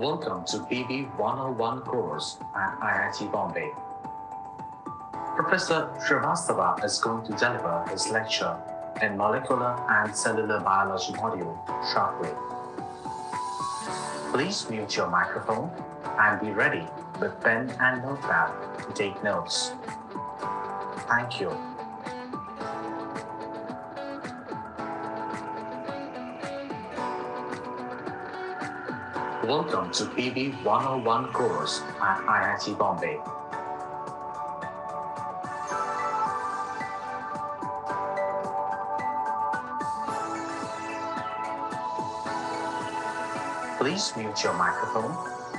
Welcome to BB 101 course at IIT Bombay. Professor Srivastava is going to deliver his lecture in Molecular and Cellular Biology module shortly. Please mute your microphone and be ready with pen and notepad to take notes. Thank you. Welcome to BB 101 course at IIT Bombay. Please mute your microphone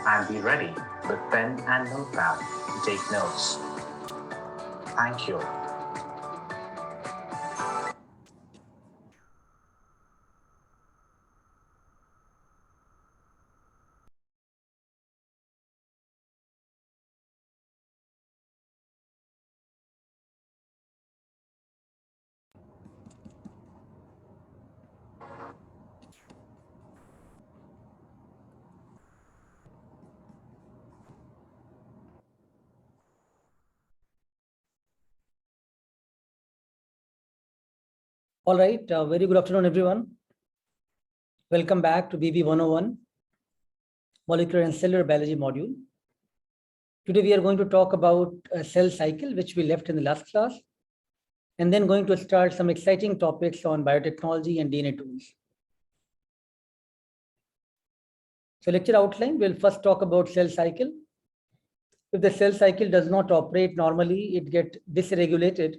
and be ready with pen and notepad to take notes. Thank you. All right, very good afternoon, everyone. Welcome back to BB 101, Molecular and Cellular Biology module. Today, we are going to talk about a cell cycle, which we left in the last class, and then going to start some exciting topics on biotechnology and DNA tools. So lecture outline, we'll first talk about cell cycle. If the cell cycle does not operate normally, it gets dysregulated.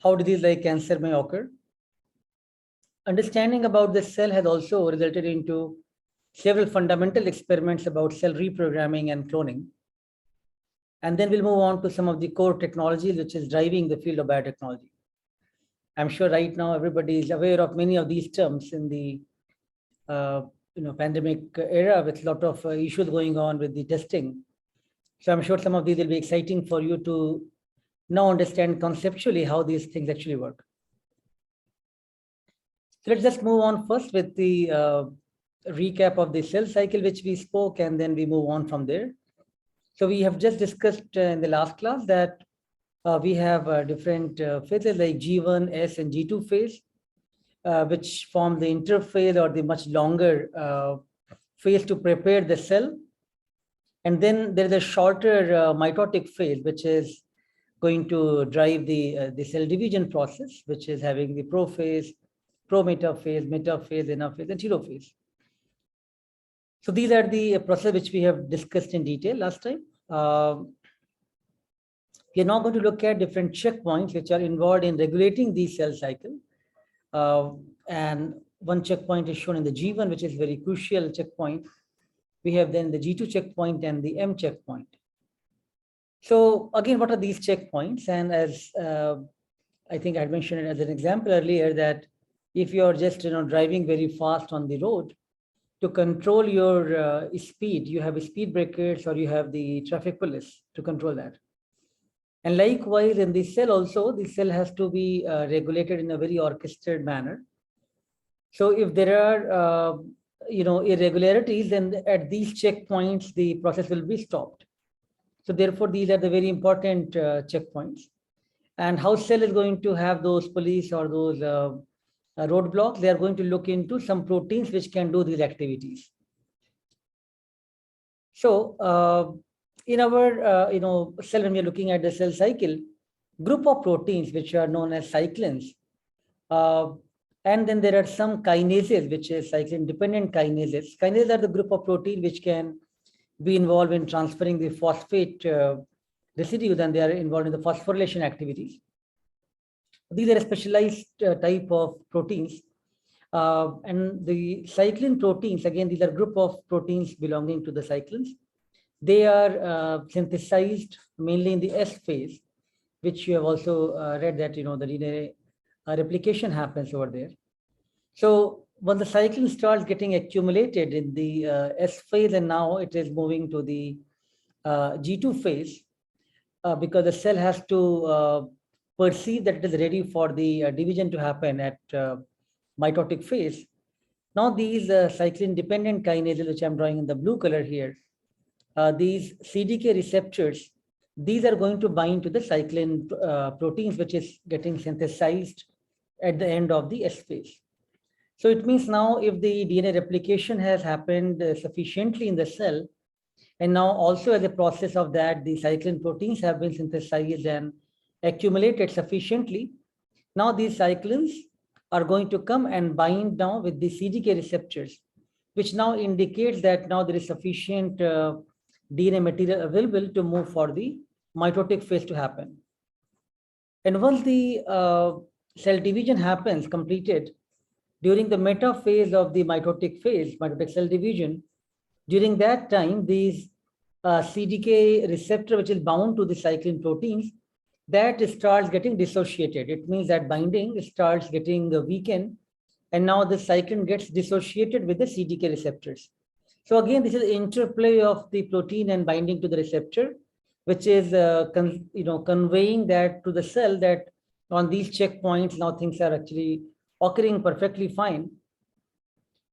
How disease like cancer may occur. Understanding about the cell has also resulted into several fundamental experiments about cell reprogramming and cloning. And then we'll move on to some of the core technologies which is driving the field of biotechnology. I'm sure right now everybody is aware of many of these terms in the pandemic era with a lot of issues going on with the testing. So I'm sure some of these will be exciting for you to now understand conceptually how these things actually work. So let's just move on first with the recap of the cell cycle which we spoke, and then we move on from there. So we have just discussed in the last class that we have different phases like G1, S, and G2 phase, which form the interphase or the much longer phase to prepare the cell. And then there is a shorter mitotic phase, which is going to drive the cell division process, which is having the prophase, prometaphase, metaphase, anaphase, and telophase. So these are the processes which we have discussed in detail last time. We are now going to look at different checkpoints which are involved in regulating the cell cycle. And one checkpoint is shown in the G1, which is very crucial checkpoint. We have then the G2 checkpoint and the M checkpoint. So again, what are these checkpoints? And as I think I had mentioned it as an example earlier, that if you're just driving very fast on the road, to control your speed, you have speed breakers or you have the traffic police to control that. And likewise, in the cell also, the cell has to be regulated in a very orchestrated manner. So if there are irregularities, then at these checkpoints, the process will be stopped. So therefore, these are the very important checkpoints. And how cell is going to have those police or those roadblocks, they are going to look into some proteins which can do these activities. So in our cell, when we are looking at the cell cycle, group of proteins which are known as cyclins, and then there are some kinases, which is cyclin-dependent kinases. Kinases are the group of protein which can be involved in transferring the phosphate residues, and they are involved in the phosphorylation activities. These are a specialized type of proteins. And the cyclin proteins, again, these are group of proteins belonging to the cyclins. They are synthesized mainly in the S phase, which you have also read that, the DNA replication happens over there. So when the cyclin starts getting accumulated in the S phase, and now it is moving to the G2 phase, because the cell has to perceive that it is ready for the division to happen at mitotic phase. Now these cyclin-dependent kinases, which I'm drawing in the blue color here, these CDK receptors, these are going to bind to the cyclin proteins, which is getting synthesized at the end of the S phase. So it means now if the DNA replication has happened sufficiently in the cell, and now also as a process of that, the cyclin proteins have been synthesized and accumulated sufficiently. Now these cyclins are going to come and bind now with the CDK receptors, which now indicates that now there is sufficient DNA material available to move for the mitotic phase to happen. And once the cell division happens completed, during the metaphase of the mitotic phase, mitotic cell division, during that time, these CDK receptor, which is bound to the cyclin proteins, that starts getting dissociated. It means that binding starts getting weakened, and now the cyclin gets dissociated with the CDK receptors. So again, this is interplay of the protein and binding to the receptor, which is conveying that to the cell that on these checkpoints, now things are actually occurring perfectly fine.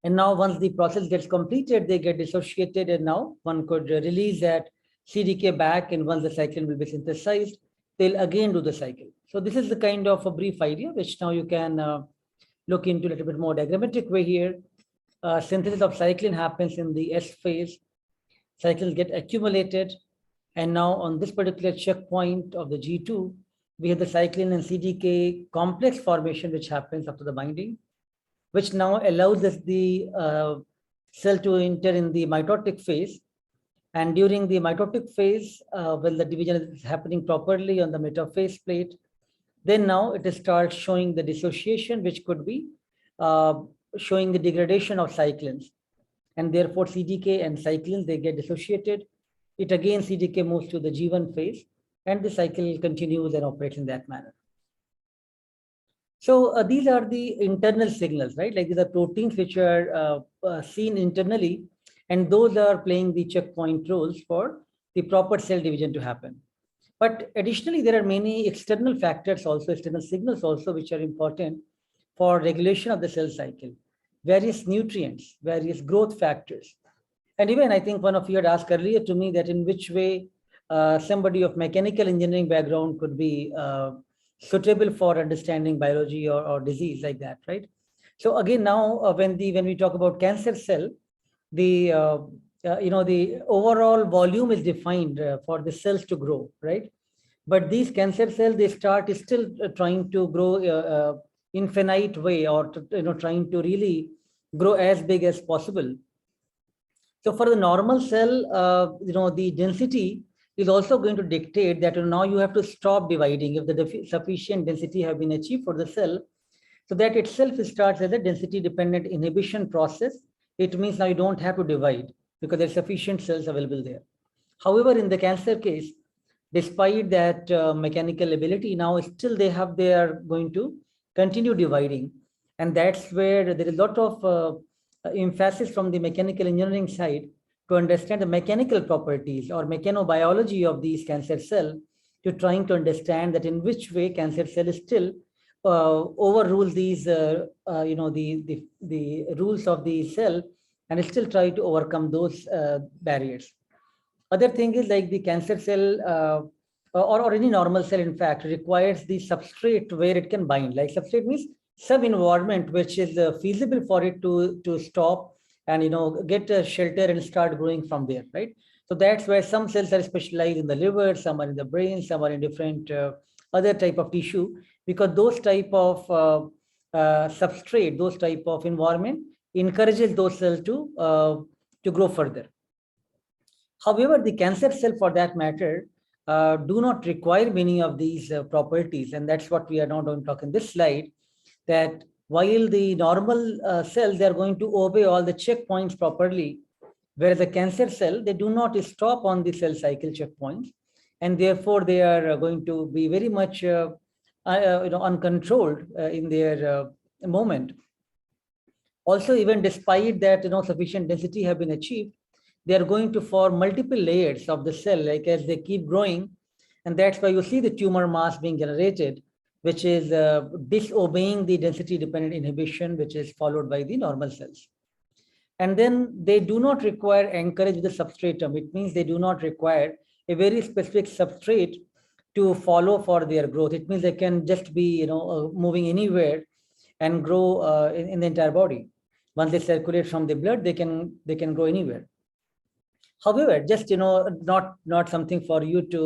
And now once the process gets completed, they get dissociated, and now one could release that CDK back, and once the cyclin will be synthesized, they'll again do the cycle. So this is the kind of a brief idea, which now you can look into a little bit more diagrammatic way here. Synthesis of cyclin happens in the S phase. Cyclins get accumulated, and now on this particular checkpoint of the G2, we have the cyclin and CDK complex formation, which happens after the binding, which now allows us the cell to enter in the mitotic phase. And during the mitotic phase, when the division is happening properly on the metaphase plate, then now it starts showing the dissociation, which could be showing the degradation of cyclins. And therefore, CDK and cyclins, they get dissociated. It again, CDK moves to the G1 phase, and the cycle continues and operates in that manner. So these are the internal signals, right? Like these are proteins which are seen internally, and those are playing the checkpoint roles for the proper cell division to happen. But additionally, there are many external factors also, external signals also, which are important for regulation of the cell cycle. Various nutrients, various growth factors. And even I think one of you had asked earlier to me that in which way somebody of mechanical engineering background could be suitable for understanding biology or disease like that, right? So again, now when we talk about cancer cell, the the overall volume is defined for the cells to grow, right? But these cancer cells, they start still trying to grow infinite way, or trying to really grow as big as possible. So for the normal cell, the density is also going to dictate that now you have to stop dividing if the sufficient density have been achieved for the cell. So that itself starts as a density dependent inhibition process. It means now you don't have to divide because there's sufficient cells available there. However, in the cancer case, despite that mechanical ability, now still they are going to continue dividing. And that's where there is a lot of emphasis from the mechanical engineering side to understand the mechanical properties or mechanobiology of these cancer cell, to trying to understand that in which way cancer cell still overrule these the rules of the cell, and still try to overcome those barriers. Other thing is like the cancer cell or any normal cell, in fact, requires the substrate where it can bind. Like substrate means some environment which is feasible for it to stop and get a shelter and start growing from there, right? So that's why some cells are specialized in the liver, some are in the brain, some are in different other type of tissue, because those type of substrate, those type of environment encourages those cells to grow further. However, the cancer cell, for that matter, do not require many of these properties, and that's what we are now going to talk in this slide. That while the normal cells, they are going to obey all the checkpoints properly, whereas the cancer cell, they do not stop on the cell cycle checkpoints, and therefore they are going to be very much uncontrolled in their movement. Also, even despite that sufficient density have been achieved, they are going to form multiple layers of the cell, like as they keep growing, and that's why you see the tumor mass being generated, which is disobeying the density-dependent inhibition, which is followed by the normal cells. And then they do not require anchorage with the substratum. It means they do not require a very specific substrate to follow for their growth. It means they can just be, moving anywhere and grow in the entire body. Once they circulate from the blood, they can grow anywhere. However, just not something for you to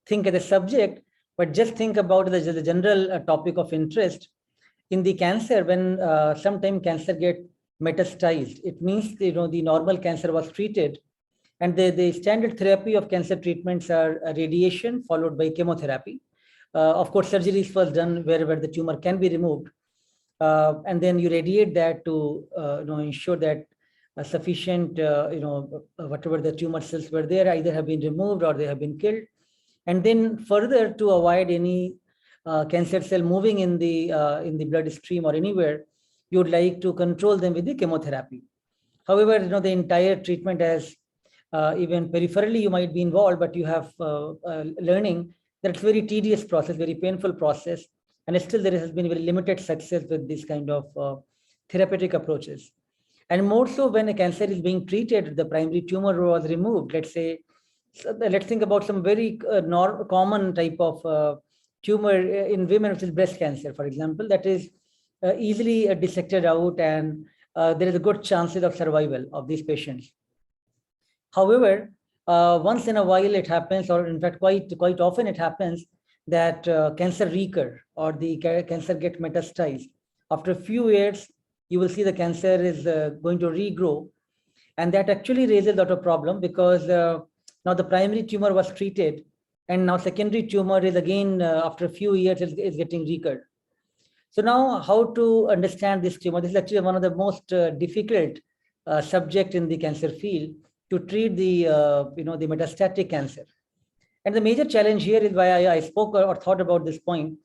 think as a subject, but just think about the general topic of interest. In the cancer, when sometimes cancer get metastasized, it means the normal cancer was treated, and the standard therapy of cancer treatments are radiation followed by chemotherapy. Of course, surgery is first done wherever the tumor can be removed, and then you radiate that to ensure that sufficient whatever the tumor cells were there either have been removed or they have been killed. And then further, to avoid any cancer cell moving in the bloodstream or anywhere, you would like to control them with the chemotherapy. However, the entire treatment has even peripherally you might be involved, but you have learning that it's very tedious process, very painful process, and still there has been very limited success with this kind of therapeutic approaches. And more so when a cancer is being treated, the primary tumor was removed. Let's say, let's think about some very common type of tumor in women, which is breast cancer, for example, that is easily dissected out, and there is a good chances of survival of these patients. However, once in a while it happens, or in fact quite often it happens, that cancer recur or the cancer get metastasized. After a few years, you will see the cancer is going to regrow, and that actually raises a lot of problem, because now the primary tumor was treated, and now secondary tumor is again after a few years is getting recurred. So now, how to understand this tumor? This is actually one of the most difficult subject in the cancer field to treat the the metastatic cancer. And the major challenge here is why I spoke or thought about this point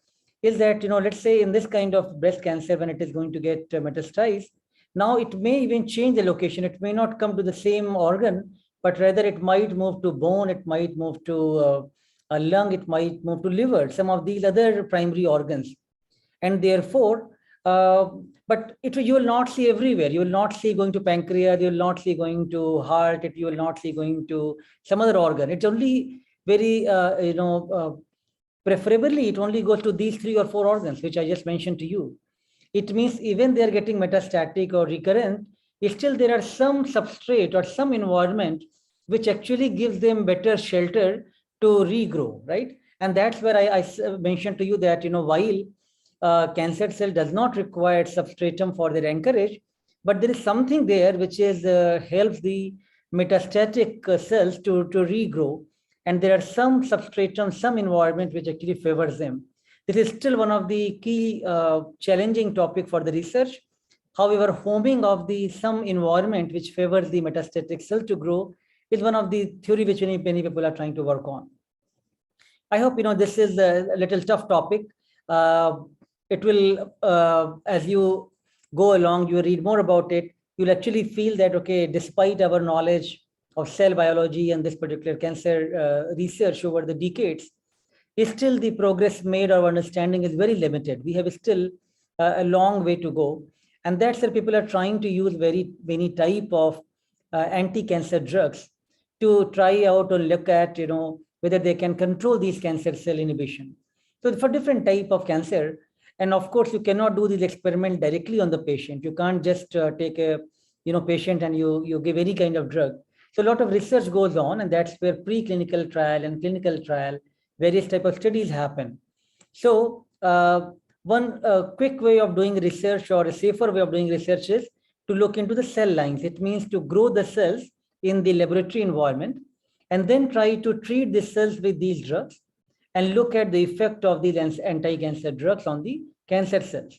is that let's say in this kind of breast cancer, when it is going to get metastasized, now it may even change the location. It may not come to the same organ, but rather it might move to bone, it might move to a lung, it might move to liver, some of these other primary organs. And therefore, but you will not see everywhere. You will not see going to pancreas, you will not see going to heart, you will not see going to some other organ. It's only very, preferably it only goes to these 3 or 4 organs, which I just mentioned to you. It means even they are getting metastatic or recurrent, still there are some substrate or some environment which actually gives them better shelter to regrow, right? And that's where I mentioned to you that, while cancer cell does not require substratum for their anchorage, but there is something there which is helps the metastatic cells to regrow. And there are some substratum, some environment which actually favors them. This is still one of the key challenging topic for the research. However, homing of some environment which favors the metastatic cell to grow is one of the theory which many people are trying to work on. I hope this is a little tough topic. It will, as you go along, you read more about it, you'll actually feel that, okay, despite our knowledge of cell biology and this particular cancer research over the decades, still the progress made, our understanding is very limited. We have still a long way to go. And that's where people are trying to use very many type of anti-cancer drugs to try out or look at, whether they can control these cancer cell inhibition. So for different type of cancer, and of course, you cannot do this experiment directly on the patient. You can't just take a patient and you give any kind of drug. So a lot of research goes on, and that's where preclinical trial and clinical trial, various type of studies happen. So one quick way of doing research, or a safer way of doing research, is to look into the cell lines. It means to grow the cells in the laboratory environment, and then try to treat the cells with these drugs and look at the effect of these anti-cancer drugs on the cancer cells.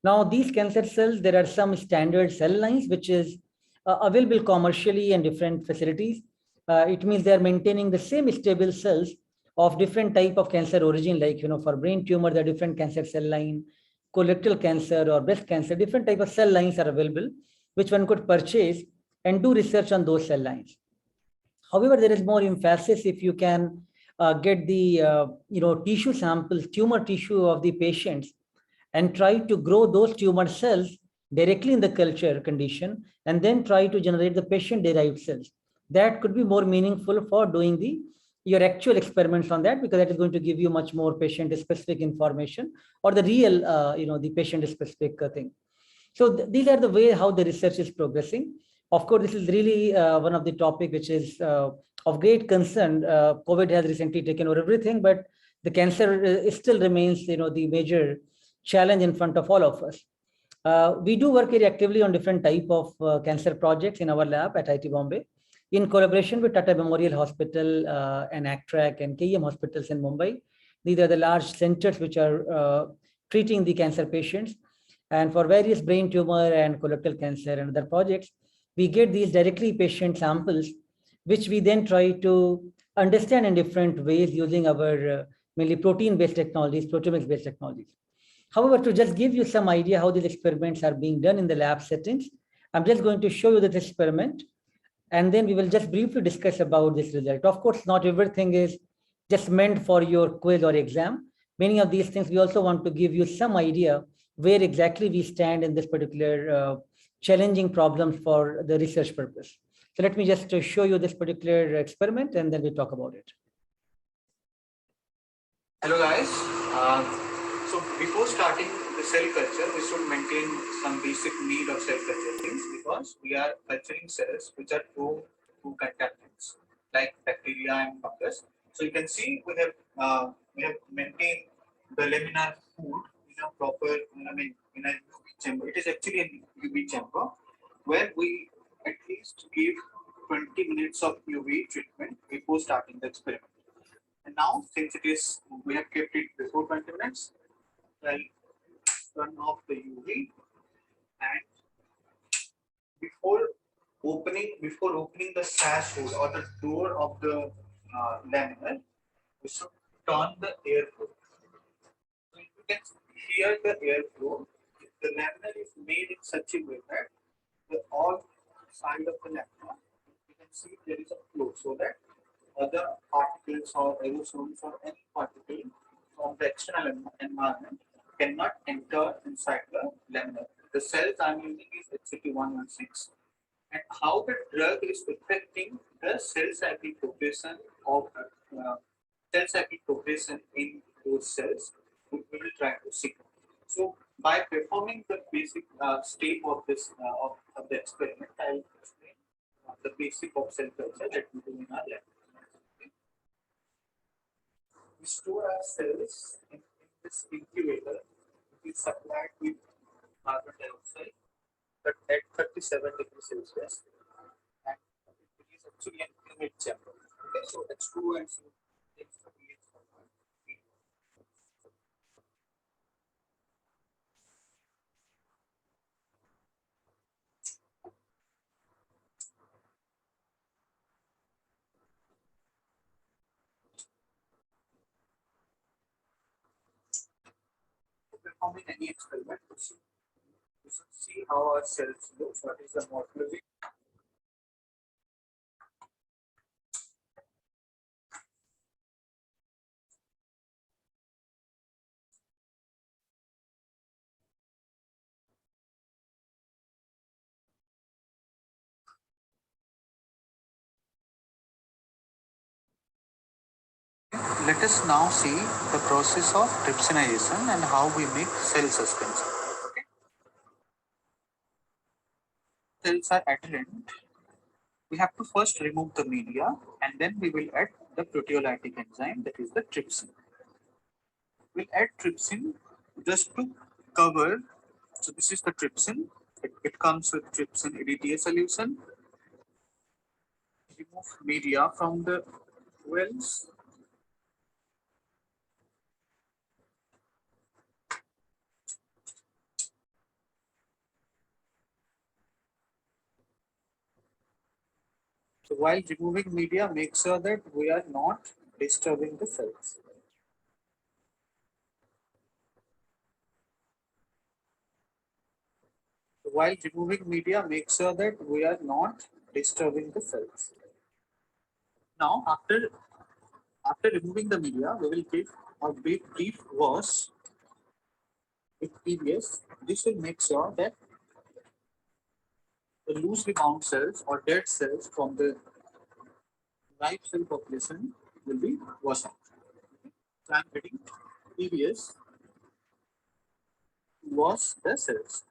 Now, these cancer cells, there are some standard cell lines which is available commercially in different facilities. It means they are maintaining the same stable cells of different type of cancer origin, like, for brain tumor, there are different cancer cell line, colorectal cancer or breast cancer, different type of cell lines are available, which one could purchase and do research on those cell lines. However, there is more emphasis if you can get the tissue samples, tumor tissue of the patients, and try to grow those tumor cells directly in the culture condition, and then try to generate the patient-derived cells. That could be more meaningful for doing your actual experiments on that, because that is going to give you much more patient-specific information, or the real, the patient-specific thing. So these are the way how the research is progressing. Of course, this is really one of the topic which is of great concern. COVID has recently taken over everything, but the cancer still remains, the major challenge in front of all of us. We do work very actively on different type of cancer projects in our lab at IIT Bombay, in collaboration with Tata Memorial Hospital and ACTRAC and KEM hospitals in Mumbai. These are the large centers which are treating the cancer patients. And for various brain tumor and colorectal cancer and other projects, we get these directly patient samples, which we then try to understand in different ways using our mainly protein-based technologies, proteomics-based technologies. However, to just give you some idea how these experiments are being done in the lab settings, I'm just going to show you this experiment, and then we will just briefly discuss about this result. Of course, not everything is just meant for your quiz or exam. Many of these things we also want to give you some idea where exactly we stand in this particular challenging problem for the research purpose. So let me just show you this particular experiment, and then we talk about it. Hello guys. So before starting the cell culture, we should maintain some basic need of cell culture things, because we are culturing cells which are prone to contaminants like bacteria and fungus. So you can see we have maintained the laminar food in a proper, in a UV chamber. It is actually a UV chamber where we at least give 20 minutes of UV treatment before starting the experiment. And now, since we have kept it before 20 minutes, I'll turn off the UV, and before opening the sash hood or the door of the laminar, we should turn the airflow. So you can hear the airflow. The laminar is made in such a way that the all side of the laminar, you can see there is a flow, so that other particles or aerosols or any particle from the external environment cannot enter inside the laminar. The cells I'm using is HCT116, and how the drug is affecting the cell cycle progression in those cells, we will try to see. So by performing the basic step of this of the experiment, I will explain the basic of cell culture that we do in our lab. We store our cells in this incubator, which is supplied with carbon dioxide, but at 37 degrees Celsius, and it is actually an humid chamber. Okay, so H2 and CO takes the pH of 1. Performing any experiment, we should see how our cells look. What is the morphology? Let us now see the process of trypsinization and how we make cell suspension. Okay. Cells are adherent. We have to first remove the media, and then we will add the proteolytic enzyme, that is the trypsin. We'll add trypsin just to cover. So this is the trypsin. It comes with trypsin EDTA solution. Remove media from the wells. So while removing media, make sure that we are not disturbing the cells. So while removing media, make sure that we are not disturbing the cells. Now, After removing the media, we will give a brief wash with PBS. This will make sure that the loosely bound cells or dead cells from the live cell population will be washed out. So I'm getting PBS to wash the cells.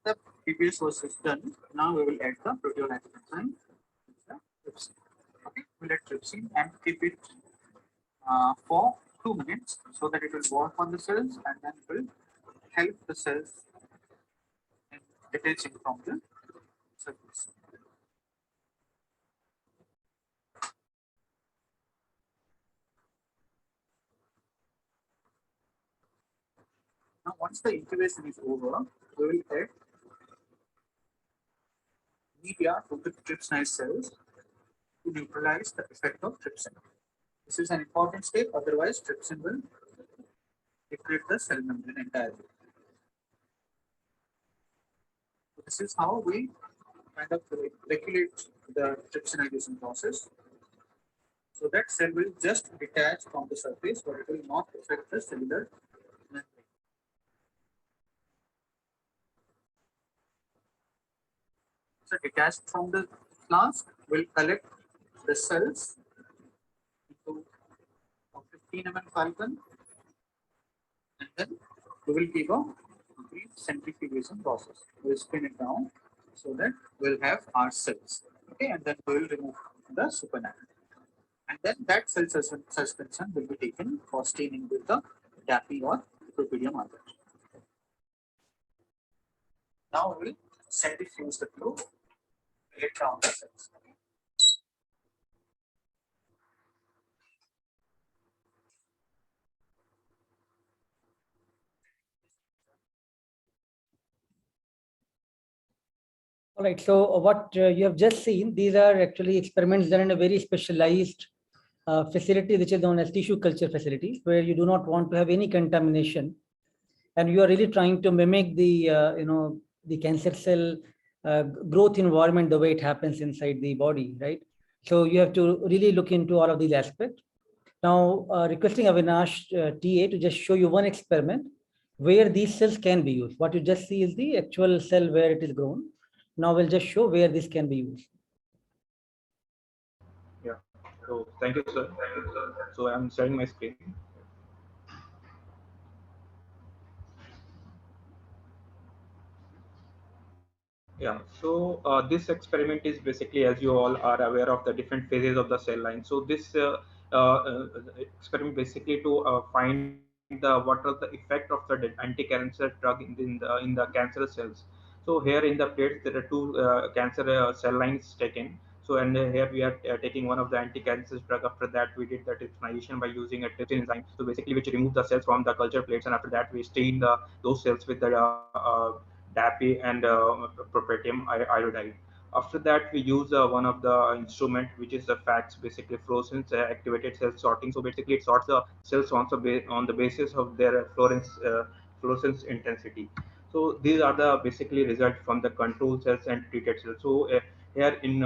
The PBS wash is done. Now we will add the proteolytic enzyme. Trypsin. Okay, we let trypsin and keep it for 2 minutes so that it will work on the cells and then it will help the cells in detaching from the surface. Now, once the incubation is over, we will add media to the trypsinized cells to neutralize the effect of trypsin. This is an important step, otherwise, trypsin will degrade the cell membrane entirely. So this is how we kind of regulate the trypsinization process. So that cell will just detach from the surface, but it will not affect the cellular membrane. So detached from the flask will collect the cells into a 15 mm falcon, and then we will give a brief centrifugation process. We'll spin it down so that we'll have our cells. Okay, and then we will remove the supernatant. And then that cell suspension will be taken for staining with the DAPI or Propylium agar. Now we will centrifuge the fluid electron cells. All right. So what you have just seen, these are actually experiments done in a very specialized facility, which is known as tissue culture facilities, where you do not want to have any contamination, and you are really trying to mimic the the cancer cell growth environment the way it happens inside the body, right? So you have to really look into all of these aspects. Now, requesting Avinash TA to just show you one experiment where these cells can be used. What you just see is the actual cell where it is grown. Now we'll just show where this can be used. Yeah. So thank you, sir. So I'm sharing my screen. Yeah. So this experiment is basically, as you all are aware of, the different phases of the cell line. So this experiment basically to find what are the effect of the anti-cancer drug in the cancerous cells. So here in the plates there are two cancer cell lines taken. So and here we are taking one of the anti-cancer drug. After that we did the trypsinization by using a trypsin enzyme. So basically which remove the cells from the culture plates, and after that we stain those cells with the DAPI and propatium iodide. After that, we use one of the instrument, which is the FACS, basically fluorescence activated cell sorting. So basically, it sorts the cells on the basis of their fluorescence intensity. So these are the basically result from the control cells and treated cells. So here in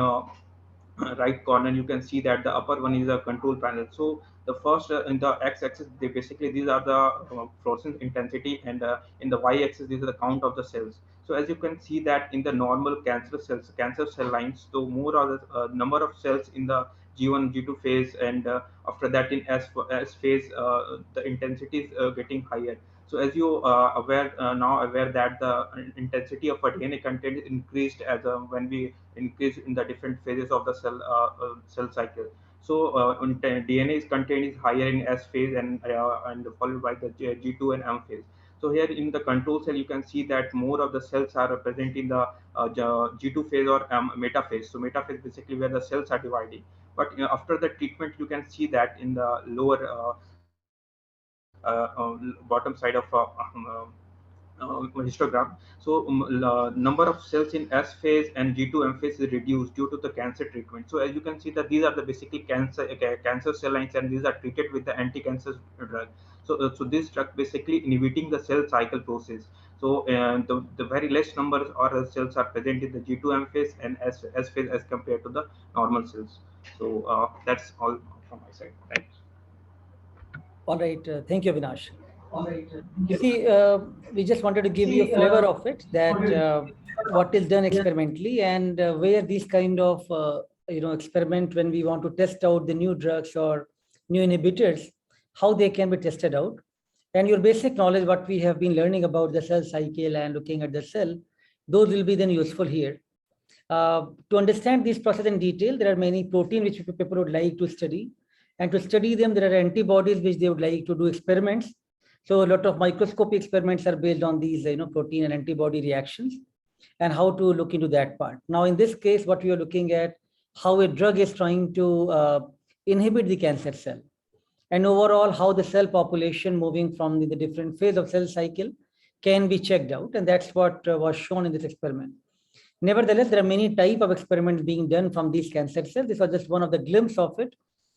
right corner you can see that the upper one is a control panel. So the first in the x-axis, they basically these are the fluorescence intensity, and in the y-axis this is the count of the cells. So as you can see that in the normal cancer cells, cancer cell lines, so more or less number of cells in the G1 G2 phase, and after that in S phase the intensity is getting higher. So as you now aware that the intensity of a DNA content is increased as when we increase in the different phases of the cell cycle. So DNA is content is higher in S phase, and followed by the G2 and M phase. So here in the control cell, you can see that more of the cells are present in the G2 phase or metaphase. So metaphase basically where the cells are dividing. But after the treatment, you can see that in the lower bottom side of histogram. So number of cells in S phase and G2M phase is reduced due to the cancer treatment. So as you can see that these are the basically cancer cell lines, and these are treated with the anti-cancer drug. So this drug basically inhibiting the cell cycle process. So the very less numbers or cells are present in the G2M phase and S phase as compared to the normal cells. So that's all from my side. Thanks. All right. Thank you, Avinash. All right. See, we just wanted to give you a flavor of it, that what is done experimentally, and where these kind of experiment, when we want to test out the new drugs or new inhibitors, how they can be tested out. And your basic knowledge, what we have been learning about the cell cycle and looking at the cell, those will be then useful here. To understand this process in detail, there are many proteins which people would like to study. And to study them, there are antibodies which they would like to do experiments. So a lot of microscopic experiments are based on these protein and antibody reactions, and how to look into that part. Now, in this case, what we are looking at, how a drug is trying to inhibit the cancer cell, and overall how the cell population moving from the different phase of cell cycle can be checked out. And that's what was shown in this experiment. Nevertheless, there are many types of experiments being done from these cancer cells. This was just one of the glimpse of it.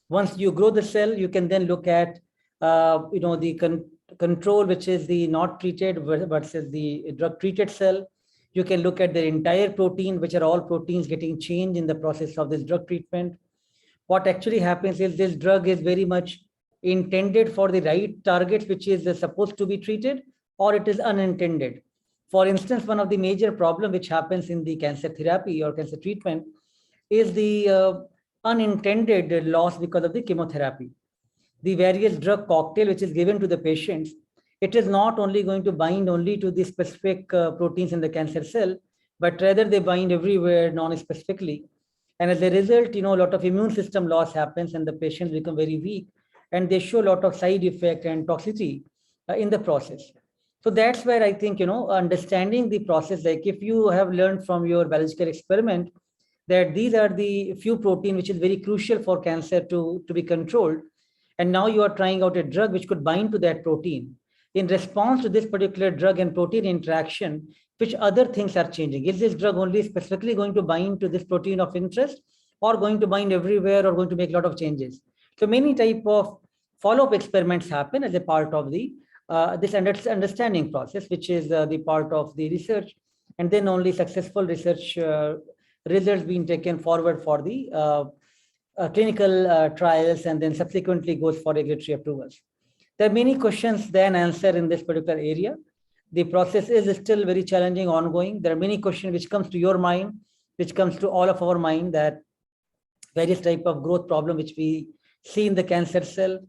Once you grow the cell, you can then look at the control, which is the not treated versus the drug treated cell. You can look at the entire protein, which are all proteins getting changed in the process of this drug treatment. What actually happens is this drug is very much intended for the right targets, which is supposed to be treated, or it is unintended. For instance, one of the major problems which happens in the cancer therapy or cancer treatment is the unintended loss because of the chemotherapy. The various drug cocktail which is given to the patients, it is not only going to bind only to the specific proteins in the cancer cell, but rather they bind everywhere non-specifically. And as a result, a lot of immune system loss happens and the patients become very weak, and they show a lot of side effect and toxicity in the process. So that's where I think, understanding the process, like if you have learned from your biological experiment that these are the few protein which is very crucial for cancer to be controlled, and now you are trying out a drug which could bind to that protein. In response to this particular drug and protein interaction, which other things are changing? Is this drug only specifically going to bind to this protein of interest, or going to bind everywhere, or going to make a lot of changes? So many type of follow-up experiments happen as a part of the this understanding process, which is the part of the research, and then only successful research results being taken forward for the clinical trials, and then subsequently goes for regulatory approvals. There are many questions then answered in this particular area. The process is still very challenging, ongoing. There are many questions which comes to your mind, which comes to all of our mind, that various type of growth problem which we see in the cancer cell,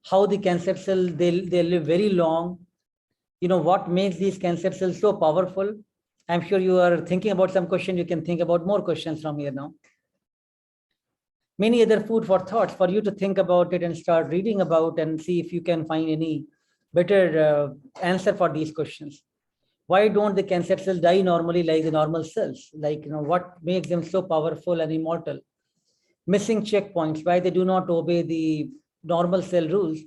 how the cancer cell, they live very long. What makes these cancer cells so powerful? I'm sure you are thinking about some question. You can think about more questions from here now. Many other food for thoughts for you to think about it and start reading about and see if you can find any better answer for these questions. Why don't the cancer cells die normally like the normal cells? Like, what makes them so powerful and immortal? Missing checkpoints, why they do not obey the normal cell rules,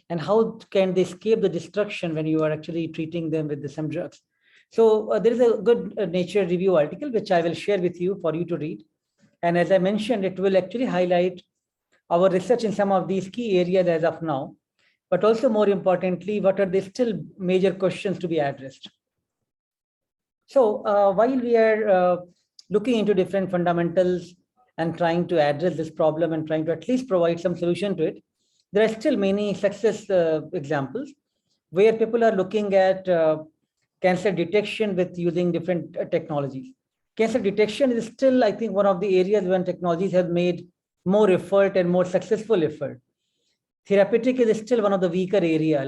and how can they escape the destruction when you are actually treating them with some drugs? So there is a good Nature review article, which I will share with you for you to read. And as I mentioned, it will actually highlight our research in some of these key areas as of now, but also more importantly, what are the still major questions to be addressed. So while we are looking into different fundamentals and trying to address this problem and trying to at least provide some solution to it, there are still many success examples where people are looking at cancer detection with using different technologies. Cancer detection is still, I think, one of the areas when technologies have made more effort and more successful effort. Therapeutic is still one of the weaker area,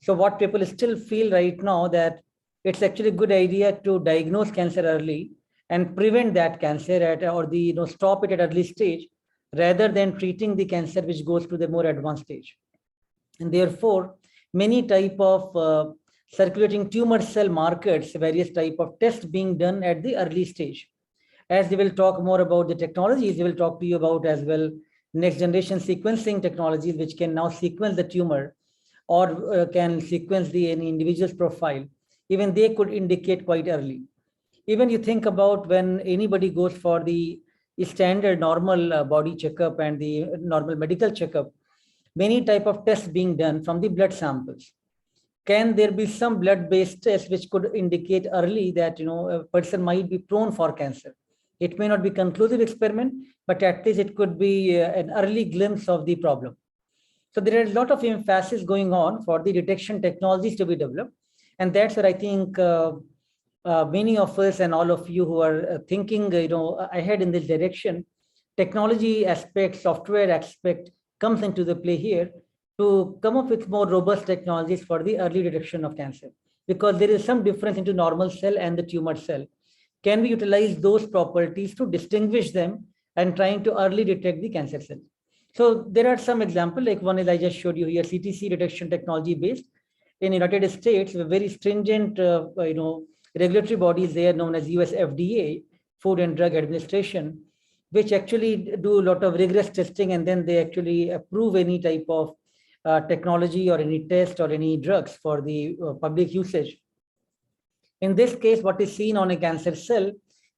so what people still feel right now, that it's actually a good idea to diagnose cancer early and prevent that cancer or stop it at early stage, rather than treating the cancer which goes to the more advanced stage. And therefore, many type of circulating tumor cell markers, various type of tests being done at the early stage. As they will talk more about the technologies, they will talk to you about as well next generation sequencing technologies, which can now sequence the tumor or can sequence the individual's profile even they could indicate quite early. Even you think about when anybody goes for the standard normal body checkup and the normal medical checkup, many type of tests being done from the blood samples. Can there be some blood-based test which could indicate early that a person might be prone for cancer? It may not be conclusive experiment, but at least it could be an early glimpse of the problem. So there are a lot of emphasis going on for the detection technologies to be developed, and that's where I think many of us and all of you who are thinking ahead in this direction, technology aspect, software aspect comes into the play here to come up with more robust technologies for the early detection of cancer, because there is some difference into normal cell and the tumor cell. Can we utilize those properties to distinguish them and trying to early detect the cancer cell? So there are some examples, like one is I just showed you here, CTC detection technology based. In United States, with very stringent, regulatory bodies there known as US FDA, Food and Drug Administration, which actually do a lot of rigorous testing, and then they actually approve any type of technology or any test or any drugs for the public usage. In this case, what is seen on a cancer cell,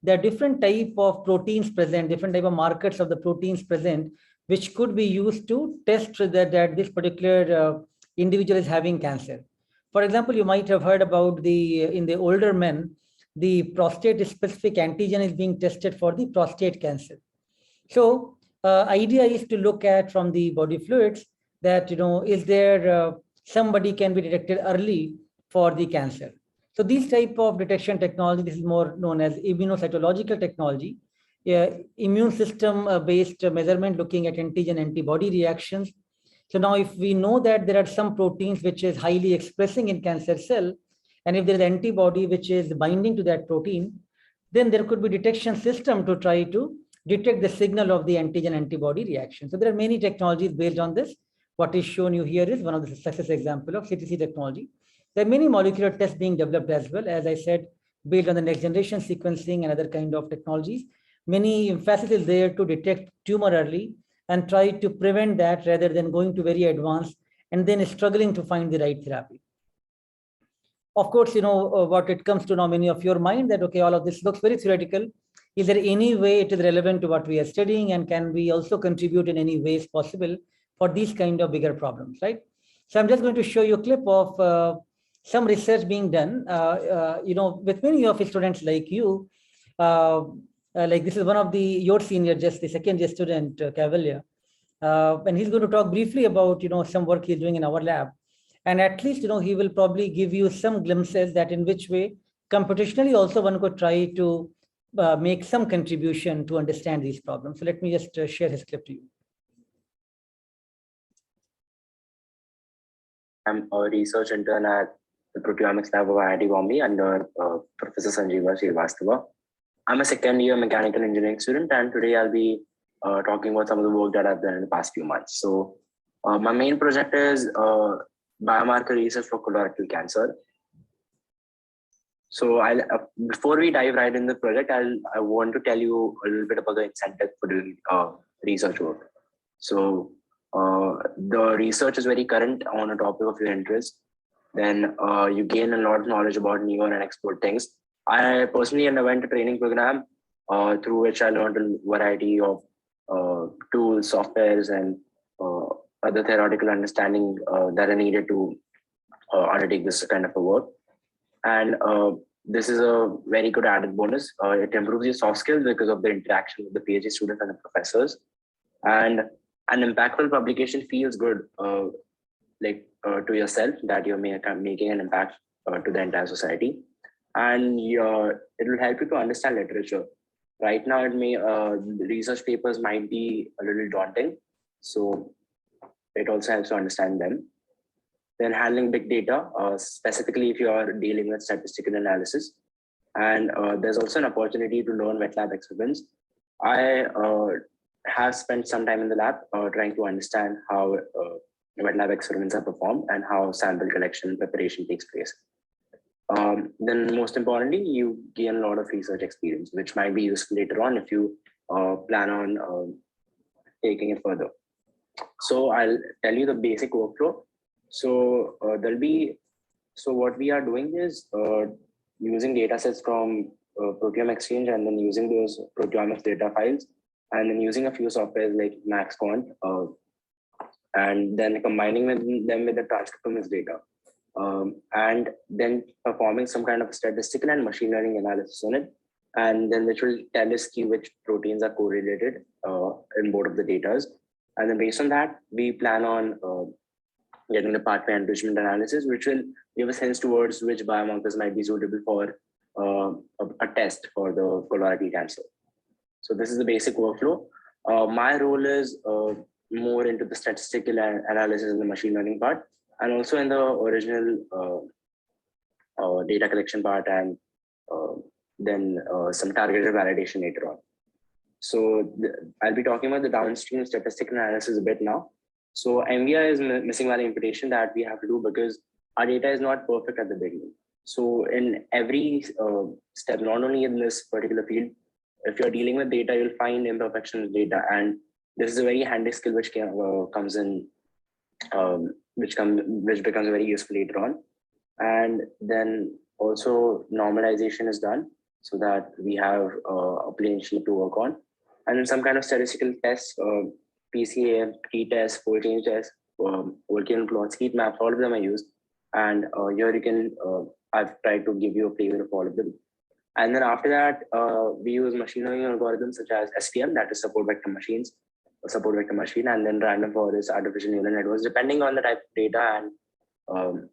there are different type of proteins present, different type of markers of the proteins present, which could be used to test that this particular individual is having cancer. For example, you might have heard about in the older men, the prostate specific antigen is being tested for the prostate cancer. So idea is to look at from the body fluids that, is there somebody can be detected early for the cancer. So these type of detection technology, this is more known as immunocytological technology, immune system based measurement looking at antigen antibody reactions. So now if we know that there are some proteins which is highly expressing in cancer cell, and if there is antibody which is binding to that protein, then there could be detection system to try to detect the signal of the antigen antibody reaction. So there are many technologies based on this. What is shown you here is one of the success example of CTC technology. There are many molecular tests being developed as well, as I said, based on the next generation sequencing and other kind of technologies. Many emphasis is there to detect tumor early and try to prevent that rather than going to very advanced and then struggling to find the right therapy. Of course, what it comes to now, many of your mind that, okay, all of this looks very theoretical. Is there any way it is relevant to what we are studying, and can we also contribute in any ways possible for these kind of bigger problems, right? So I'm just going to show you a clip of some research being done, with many of the students like you. Like this is one of your senior, just the second year student, Cavalier. And he's going to talk briefly about, some work he's doing in our lab. And at least, he will probably give you some glimpses that in which way computationally also one could try to make some contribution to understand these problems. So let me just share his clip to you. I'm a research intern at the Proteomics Lab of IIT Bombay under Professor Sanjeeva Srivastava. I'm a second year mechanical engineering student, and today I'll be talking about some of the work that I've done in the past few months. So my main project is biomarker research for colorectal cancer. So before we dive right in the project, I want to tell you a little bit about the incentive for doing research work. So the research is very current on a topic of your interest. Then you gain a lot of knowledge about newer and expert things. I personally underwent a training program through which I learned a variety of tools, softwares, and other theoretical understanding that are needed to undertake this kind of a work. And this is a very good added bonus. It improves your soft skills because of the interaction with the PhD students and the professors. And an impactful publication feels good, to yourself, that you're making an impact to the entire society. And it will help you to understand literature. Right now, research papers might be a little daunting. So it also helps to understand them. Then handling big data, specifically if you are dealing with statistical analysis. And there's also an opportunity to learn wet lab experiments. I have spent some time in the lab trying to understand how wet lab experiments are performed and how sample collection and preparation takes place. Then most importantly, you gain a lot of research experience, which might be useful later on if you plan on taking it further. So I'll tell you the basic workflow. So there'll be So what we are doing is using data sets from Proteome Exchange, and then using those proteomics data files, and then using a few softwares like MaxQuant, and then combining them with the transcriptomics data, and then performing some kind of statistical and machine learning analysis on it, and then which will tell us which proteins are correlated in both of the data. And then based on that, we plan on getting the pathway enrichment analysis, which will give us hints towards which biomarkers might be suitable for a test for the colorectal cancer. So this is the basic workflow. My role is more into the statistical analysis and the machine learning part, and also in the original data collection part, and then some targeted validation later on. So I'll be talking about the downstream statistical analysis a bit now. So MVI is missing one imputation that we have to do because our data is not perfect at the beginning. So in every step, not only in this particular field, if you're dealing with data, you'll find imperfections in data, and this is a very handy skill which comes in, which becomes very useful later on. And then also normalization is done so that we have a plain sheet to work on, and then some kind of statistical tests, PCA, t-test, fold change test, Volcano plots, heat maps, all of them are used. And here you can, I've tried to give you a flavor of all of them. And then after that, we use machine learning algorithms such as SVM, that is support vector machine, and then random forest, artificial neural networks, depending on the type of data and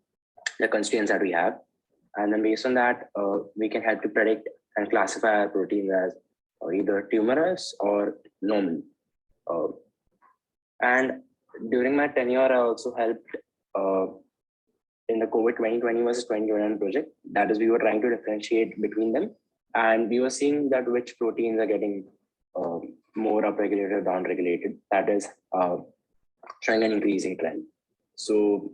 the constraints that we have. And then based on that, we can help to predict and classify our proteins as either tumorous or normal. And during my tenure, I also helped in the COVID 2020 versus 2021 project. That is, we were trying to differentiate between them, and we were seeing that which proteins are getting more upregulated or downregulated. That is showing an increasing trend. So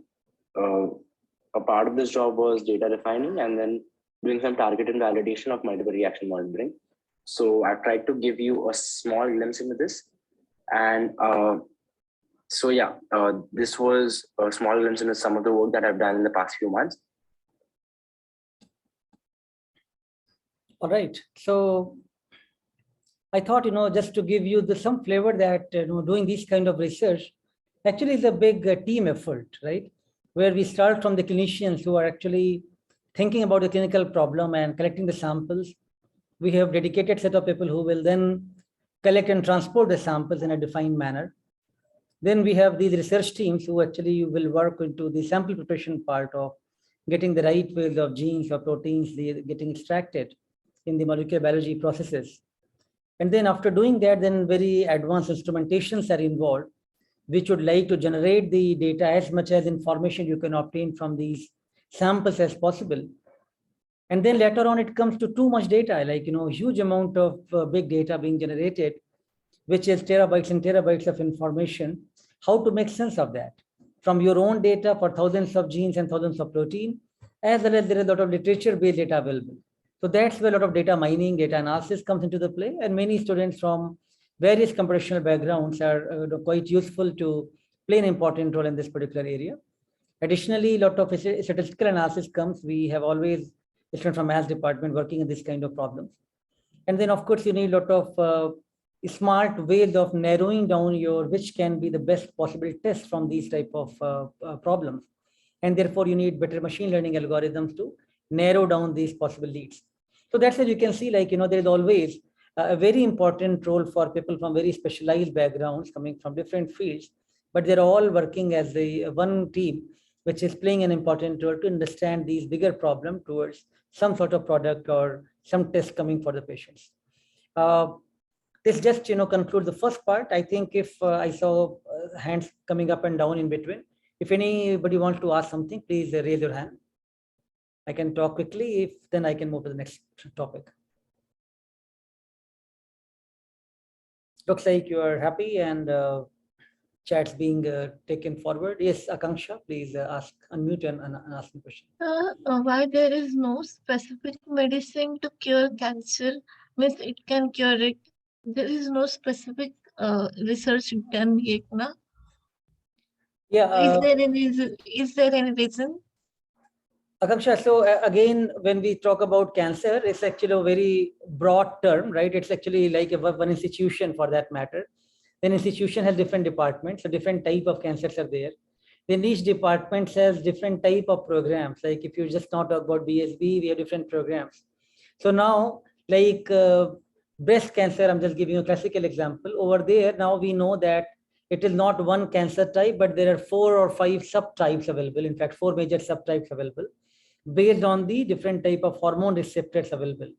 a part of this job was data refining and then doing some targeted validation of multiple reaction monitoring. So I've tried to give you a small glimpse into this. And so yeah, this was a small glimpse into some of the work that I've done in the past few months. All right. So I thought, just to give you some flavor that, doing this kind of research actually is a big team effort, right? Where we start from the clinicians who are actually thinking about the clinical problem and collecting the samples. We have dedicated set of people who will then collect and transport the samples in a defined manner. Then we have these research teams who actually will work into the sample preparation part of getting the right ways of genes or proteins getting extracted in the molecular biology processes. And then after doing that, then very advanced instrumentations are involved, which would like to generate the data as much as information you can obtain from these samples as possible. And then later on, it comes to too much data, like, huge amount of big data being generated, which is terabytes and terabytes of information. How to make sense of that from your own data for thousands of genes and thousands of protein, as well as there is a lot of literature-based data available. So that's where a lot of data mining, data analysis comes into the play, and many students from various computational backgrounds are quite useful to play an important role in this particular area. Additionally, a lot of statistical analysis comes. We have always students from maths department working in this kind of problems. And then of course, you need a lot of smart ways of narrowing down which can be the best possible test from these type of problems. And therefore you need better machine learning algorithms to narrow down these possible leads. So that's why you can see, like, there is always a very important role for people from very specialized backgrounds coming from different fields, but they're all working as one team, which is playing an important role to understand these bigger problems towards some sort of product or some test coming for the patients. This just concludes the first part. I think if I saw hands coming up and down in between, if anybody wants to ask something, please raise your hand. I can talk quickly, if then I can move to the next topic. Looks like you are happy and chat's being taken forward. Yes, Akanksha, please unmute and ask the question. Why there is no specific medicine to cure cancer? Means it can cure it. There is no specific research done yet, na? Yeah. Is there any reason? Akanksha, so again, when we talk about cancer, it's actually a very broad term, right? It's actually like one institution for that matter. Then institution has different departments, so different type of cancers are there. Then each department has different type of programs. Like if you just not talk about BSB, we have different programs. So now, like breast cancer, I'm just giving you a classical example. Over there, now we know that it is not one cancer type, but there are 4 or 5 subtypes available. In fact, 4 major subtypes available based on the different type of hormone receptors available.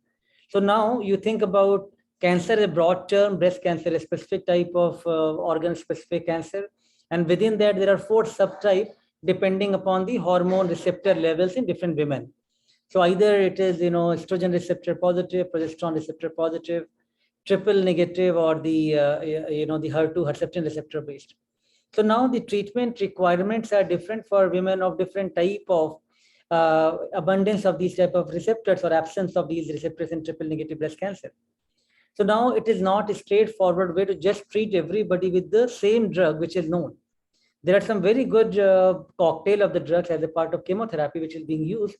So now you think about cancer, a broad term, breast cancer, a specific type of organ specific cancer. And within that, there are 4 subtypes depending upon the hormone receptor levels in different women. So either it is, estrogen receptor positive, progesterone receptor positive, triple negative, or the, the HER2, Herceptin receptor based. So now the treatment requirements are different for women of different type of abundance of these type of receptors or absence of these receptors in triple negative breast cancer. So now it is not a straightforward way to just treat everybody with the same drug, which is known. There are some very good cocktail of the drugs as a part of chemotherapy, which is being used.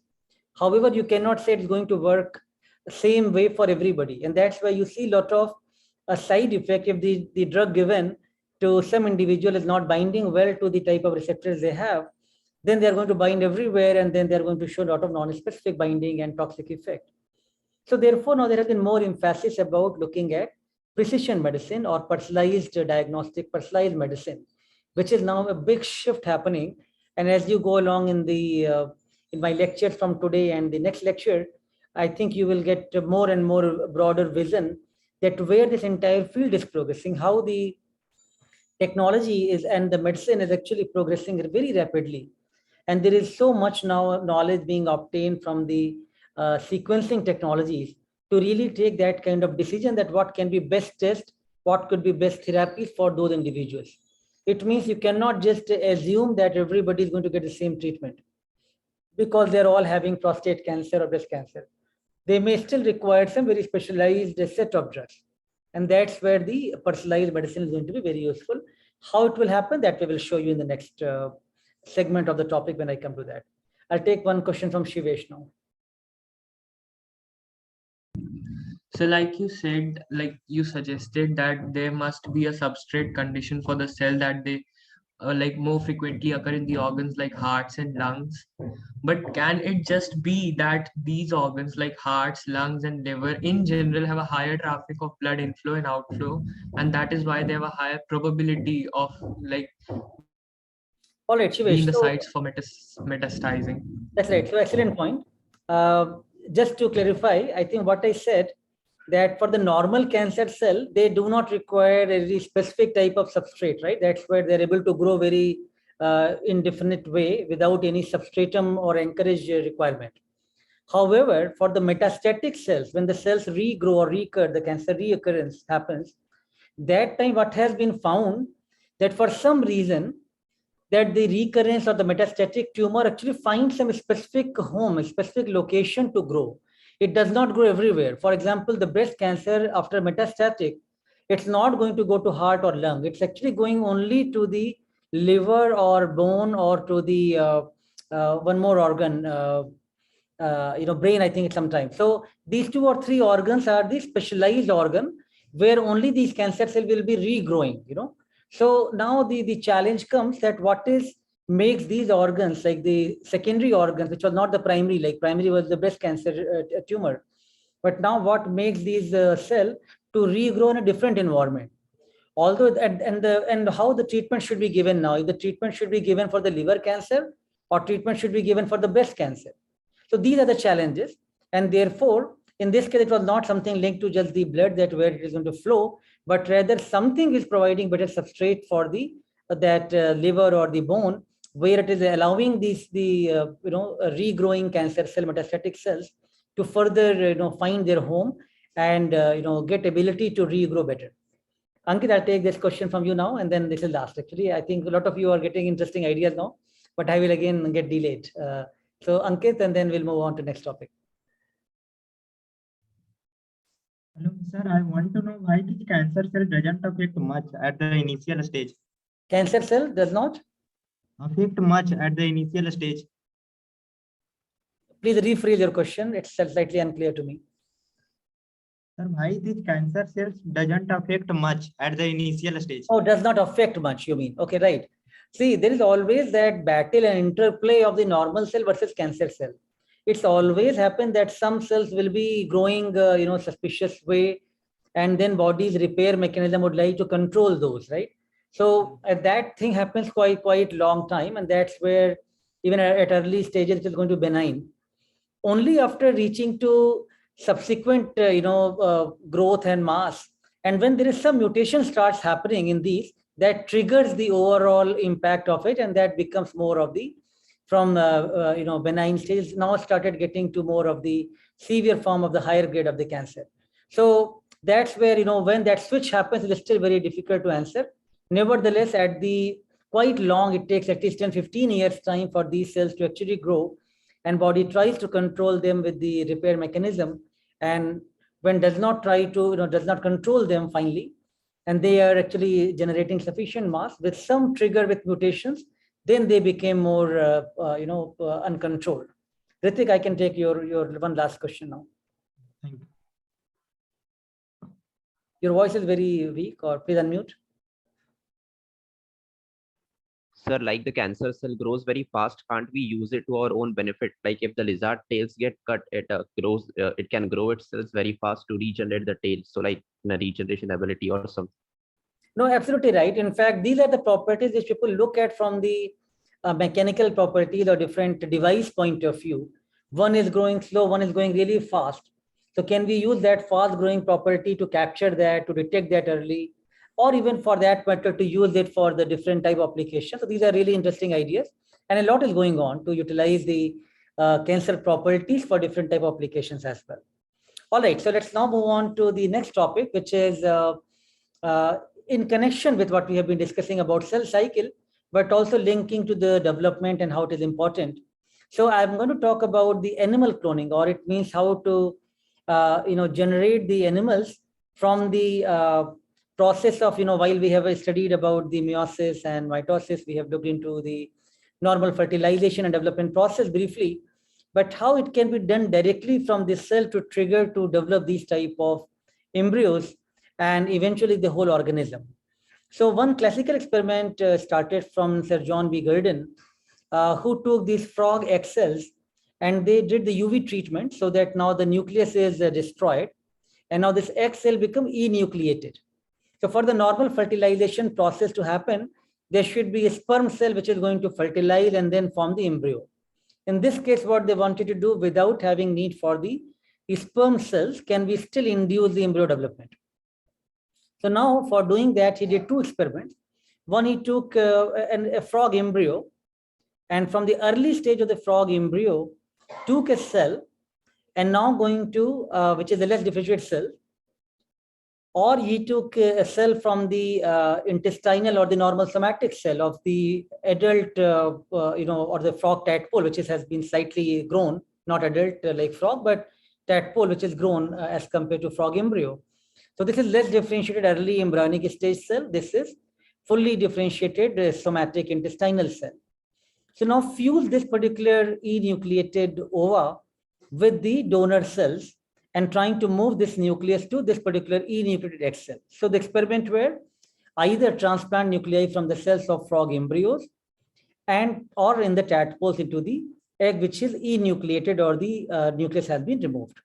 However, you cannot say it's going to work the same way for everybody. And that's why you see a lot of a side effect if the drug given to some individual is not binding well to the type of receptors they have, then they're going to bind everywhere, and then they're going to show a lot of non-specific binding and toxic effect. So therefore, now there has been more emphasis about looking at precision medicine or personalized diagnostic, personalized medicine, which is now a big shift happening. And as you go along in my lectures from today and the next lecture, I think you will get more and more broader vision that where this entire field is progressing, how the technology is and the medicine is actually progressing very rapidly. And there is so much now knowledge being obtained from the sequencing technologies to really take that kind of decision that what can be best test, what could be best therapies for those individuals. It means you cannot just assume that everybody is going to get the same treatment because they're all having prostate cancer or breast cancer. They may still require some very specialized set of drugs. And that's where the personalized medicine is going to be very useful. How it will happen, that we will show you in the next segment of the topic when I come to that. I'll take one question from Shivesh now. So like you said, like you suggested that there must be a substrate condition for the cell that they like more frequently occur in the organs like hearts and lungs. But can it just be that these organs like hearts, lungs, and liver in general have a higher traffic of blood inflow and outflow, and that is why they have a higher probability of like all right, Shivesh, being the sites for metastasizing? That's right. So excellent point. Just to clarify, I think what I said that for the normal cancer cell, they do not require a very specific type of substrate, right? That's where they're able to grow very indefinite way without any substratum or anchorage requirement. However, for the metastatic cells, when the cells regrow or recur, the cancer reoccurrence happens, that time what has been found that for some reason that the recurrence of the metastatic tumor actually finds some specific home, a specific location to grow. It does not grow everywhere. For example, the breast cancer after metastatic, it's not going to go to heart or lung. It's actually going only to the liver or bone or to the one more organ, brain, I think sometimes. So these 2 or 3 organs are the specialized organ where only these cancer cells will be regrowing, So now the challenge comes that what makes these organs like the secondary organs, which was not the primary, like primary was the breast cancer tumor. But now what makes these cell to regrow in a different environment? Although and how the treatment should be given now, if the treatment should be given for the liver cancer or treatment should be given for the breast cancer. So these are the challenges. And therefore, in this case, it was not something linked to just the blood that where it is going to flow, but rather something is providing better substrate for the liver or the bone, where it is allowing the regrowing cancer cell, metastatic cells, to further find their home and get ability to regrow better. Ankit, I'll take this question from you now, and then this is last. Actually, I think a lot of you are getting interesting ideas now, but I will again get delayed. So Ankit, and then we'll move on to next topic. Hello, sir. I want to know why the cancer cell doesn't affect much at the initial stage. Cancer cell does not affect much at the initial stage. Please rephrase your question. It's slightly unclear to me. Sir, why these cancer cells doesn't affect much at the initial stage? Oh, does not affect much, you mean? Okay, right. See, there is always that battle and interplay of the normal cell versus cancer cell. It's always happened that some cells will be growing, suspicious way, and then body's repair mechanism would like to control those, right? So that thing happens quite long time, and that's where even at early stages it is going to be benign. Only after reaching to subsequent, growth and mass, and when there is some mutation starts happening in these, that triggers the overall impact of it, and that becomes more of the from benign stage now started getting to more of the severe form of the higher grade of the cancer. So that's where when that switch happens, it is still very difficult to answer. Nevertheless, at the quite long, it takes at least 10-15 years time for these cells to actually grow, and body tries to control them with the repair mechanism, and when does not try to does not control them finally, and they are actually generating sufficient mass with some trigger with mutations, then they became more uncontrolled. Ritik, I can take your one last question now. Thank you. Your voice is very weak, or please unmute. Sir, like the cancer cell grows very fast, can't we use it to our own benefit? Like if the lizard tails get cut, it grows, it can grow its cells very fast to regenerate the tail. So like a regeneration ability or something. No, absolutely right. In fact, these are the properties which people look at from the mechanical properties or different device point of view. One is growing slow, one is going really fast. So can we use that fast growing property to capture that, to detect that early, or even for that matter to use it for the different type of applications? So these are really interesting ideas, and a lot is going on to utilize the cancer properties for different type of applications as well. All right, so let's now move on to the next topic, which is in connection with what we have been discussing about cell cycle, but also linking to the development and how it is important. So I'm going to talk about the animal cloning, or it means how to generate the animals from the process of, while we have studied about the meiosis and mitosis, we have looked into the normal fertilization and development process briefly, but how it can be done directly from the cell to trigger to develop these type of embryos and eventually the whole organism. So one classical experiment started from Sir John B. Gurdon, who took these frog egg cells and they did the UV treatment so that now the nucleus is destroyed, and now this egg cell become enucleated. So for the normal fertilization process to happen, there should be a sperm cell which is going to fertilize and then form the embryo. In this case, what they wanted to do without having need for the sperm cells, can we still induce the embryo development? So now for doing that, he did two experiments. One, he took a frog embryo, and from the early stage of the frog embryo, took a cell and now going to, which is a less differentiated cell, or he took a cell from the intestinal or the normal somatic cell of the adult, or the frog tadpole, which has been slightly grown, not adult like frog, but tadpole, which is grown as compared to frog embryo. So this is less differentiated early embryonic stage cell. This is fully differentiated somatic intestinal cell. So now fuse this particular enucleated ova with the donor cells and trying to move this nucleus to this particular enucleated egg cell. So the experiment were either transplant nuclei from the cells of frog embryos and or in the tadpoles into the egg which is enucleated or the nucleus has been removed.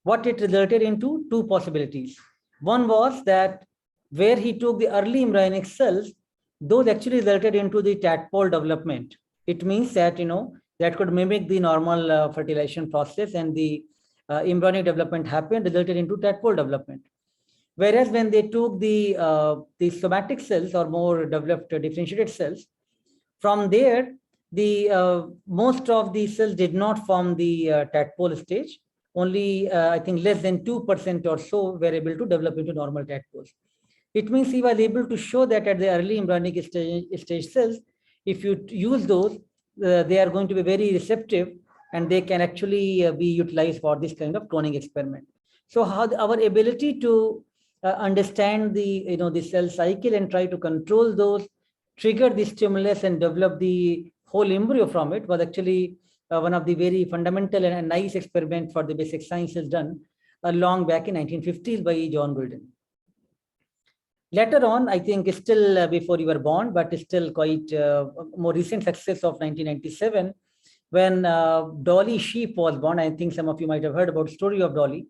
What it resulted into, two possibilities. One was that where he took the early embryonic cells, those actually resulted into the tadpole development. It means that, that could mimic the normal fertilization process, and the embryonic development happened, resulted into tadpole development. Whereas when they took the somatic cells or more developed differentiated cells, from there, the most of the cells did not form the tadpole stage. Only, I think, less than 2% or so were able to develop into normal tadpoles. It means he was able to show that at the early embryonic stage cells, if you use those, they are going to be very receptive, and they can actually be utilized for this kind of cloning experiment. So how our ability to understand the cell cycle and try to control those, trigger the stimulus and develop the whole embryo from it was actually one of the very fundamental and nice experiment for the basic sciences done long back in 1950s by John Gulden. Later on, I think still before you were born, but still quite more recent success of 1997, when Dolly sheep was born. I think some of you might have heard about the story of Dolly.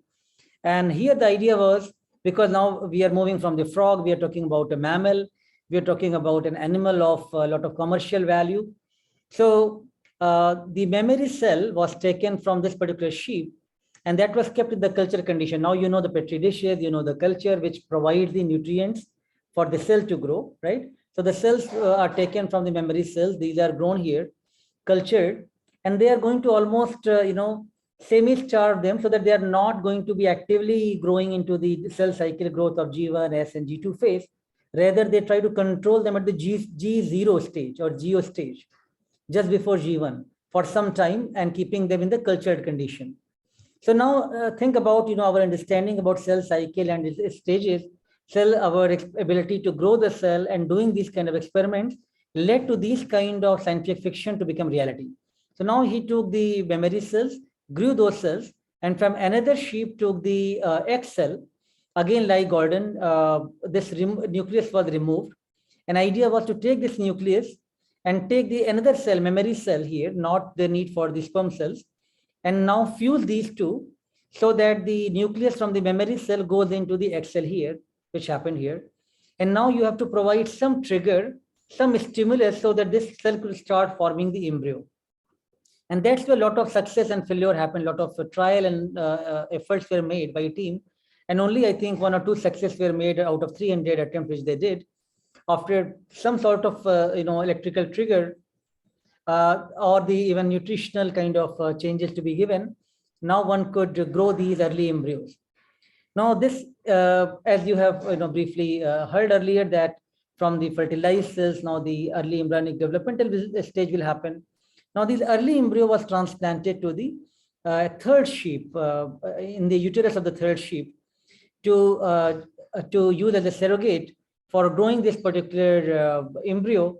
And here the idea was, because now we are moving from the frog, we are talking about a mammal, we are talking about an animal of a lot of commercial value. So the memory cell was taken from this particular sheep, and that was kept in the culture condition. Now you know the petri dishes, you know the culture which provides the nutrients for the cell to grow, right? So the cells are taken from the memory cells. These are grown here, cultured, and they are going to almost, semi-starve them so that they are not going to be actively growing into the cell cycle growth of G1, S, and G2 phase. Rather, they try to control them at the G0 stage or GO stage, just before G1 for some time, and keeping them in the cultured condition. So now think about, our understanding about cell cycle and its stages, our ability to grow the cell, and doing these kind of experiments led to these kind of scientific fiction to become reality. So now he took the memory cells, grew those cells, and from another sheep took the X cell. Again, like Gordon, this nucleus was removed. An idea was to take this nucleus and take the another cell, memory cell here, not the need for the sperm cells, and now fuse these two so that the nucleus from the memory cell goes into the X cell here, which happened here. And now you have to provide some trigger, some stimulus so that this cell could start forming the embryo. And that's where a lot of success and failure happened. A lot of trial and efforts were made by a team. And only, I think, 1 or 2 successes were made out of 300 attempts which they did. After some sort of, electrical trigger or the even nutritional kind of changes to be given, now one could grow these early embryos. Now this, as you have briefly heard earlier, that from the fertilized cells, now the early embryonic developmental stage will happen. Now this early embryo was transplanted to the third sheep, in the uterus of the third sheep, to use as a surrogate for growing this particular embryo.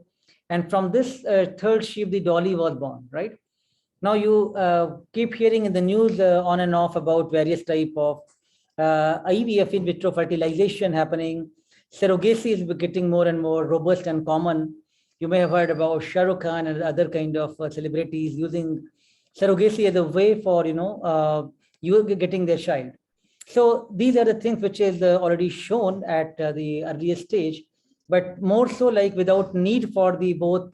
And from this third sheep, the Dolly was born, right? Now you keep hearing in the news on and off about various type of IVF, in vitro fertilization happening. Surrogacy is getting more and more robust and common. You may have heard about Shah Rukh Khan and other kind of celebrities using surrogacy as a way for, you getting their child. So these are the things which is already shown at the earliest stage, but more so like without need for the both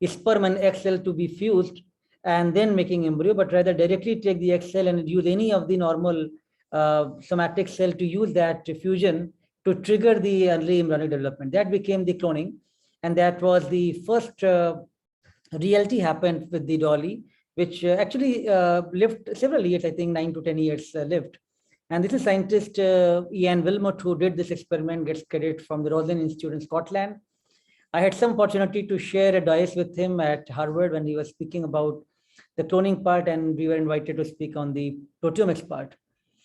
sperm and egg cell to be fused and then making embryo, but rather directly take the egg cell and use any of the normal somatic cell to use that fusion to trigger the early embryonic development. That became the cloning. And that was the first reality happened with the Dolly, which actually lived several years, I think 9 to 10 years lived. And this is scientist Ian Wilmot who did this experiment, gets credit from the Roslin Institute in Scotland. I had some opportunity to share a dais with him at Harvard when he was speaking about the cloning part, and we were invited to speak on the proteomics part.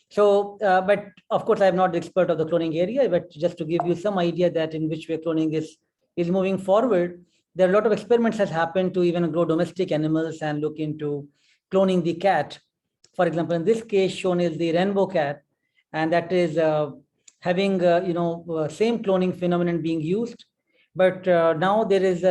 So, but of course, I'm not the expert of the cloning area, but just to give you some idea that in which way cloning is moving forward, there are a lot of experiments has happened to even grow domestic animals and look into cloning the cat. For example, in this case shown is the rainbow cat, and that is having, same cloning phenomenon being used. But now there is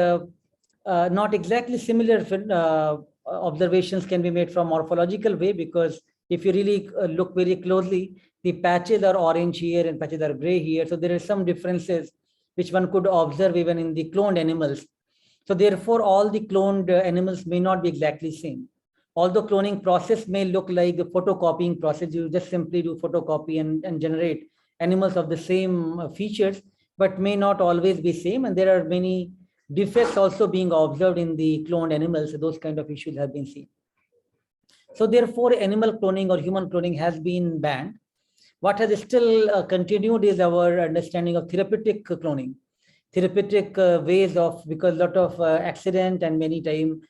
not exactly similar observations can be made from morphological way, because if you really look very closely, the patches are orange here and patches are gray here. So there are some differences which one could observe even in the cloned animals. So therefore, all the cloned animals may not be exactly same. Although cloning process may look like a photocopying process, you just simply do photocopy and generate animals of the same features, but may not always be same. And there are many defects also being observed in the cloned animals. So those kind of issues have been seen. So therefore, animal cloning or human cloning has been banned. What has still continued is our understanding of therapeutic cloning, therapeutic ways of, because a lot of accident and many time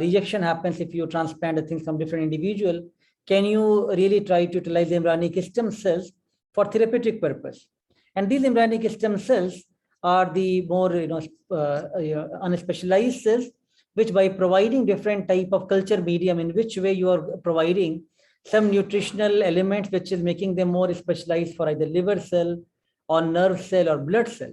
rejection happens if you transplant the things from different individual. Can you really try to utilize the embryonic stem cells for therapeutic purpose? And these embryonic stem cells are the more unspecialized cells, which by providing different type of culture medium, in which way you are providing some nutritional elements, which is making them more specialized for either liver cell or nerve cell or blood cell.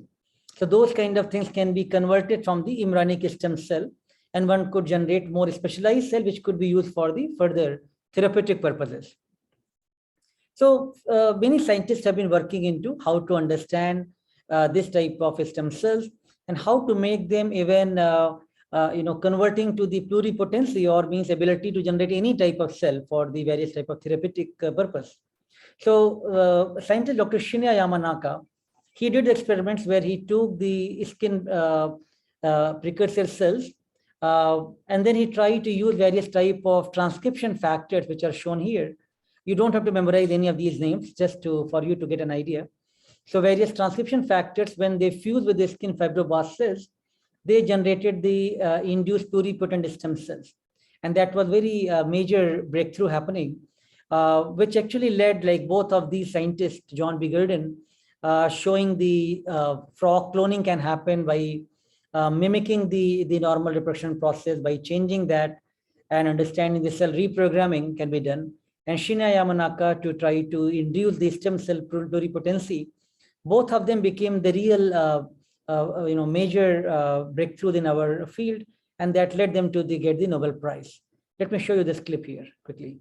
So those kind of things can be converted from the embryonic stem cell, and one could generate more specialized cell, which could be used for the further therapeutic purposes. So many scientists have been working into how to understand this type of stem cells and how to make them even converting to the pluripotency, or means ability to generate any type of cell for the various type of therapeutic purpose. So scientist Dr. Shinya Yamanaka, he did experiments where he took the skin precursor cells and then he tried to use various type of transcription factors, which are shown here. You don't have to memorize any of these names, just for you to get an idea. So various transcription factors, when they fuse with the skin fibroblast cells, they generated the induced pluripotent stem cells. And that was very major breakthrough happening, which actually led like both of these scientists, John B. Gurdon, showing the frog cloning can happen by mimicking the normal reproduction process, by changing that, and understanding the cell reprogramming can be done. And Shinya Yamanaka to try to induce the stem cell pluripotency. Both of them became the real major breakthrough in our field, and that led them to get the Nobel Prize. Let me show you this clip here quickly.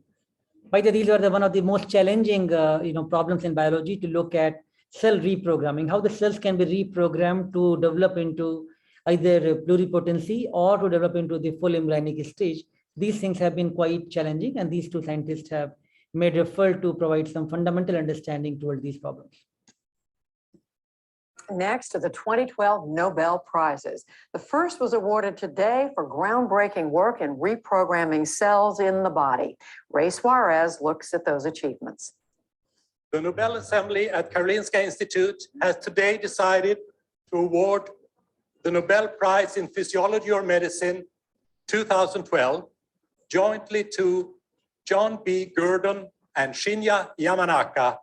By the way, these are one of the most challenging problems in biology, to look at cell reprogramming, how the cells can be reprogrammed to develop into either pluripotency or to develop into the full embryonic stage. These things have been quite challenging, and these two scientists have made effort to provide some fundamental understanding toward these problems. Next to the 2012 Nobel Prizes. The first was awarded today for groundbreaking work in reprogramming cells in the body. Ray Suarez looks at those achievements. The Nobel Assembly at Karolinska Institute has today decided to award the Nobel Prize in Physiology or Medicine 2012 jointly to John B. Gurdon and Shinya Yamanaka.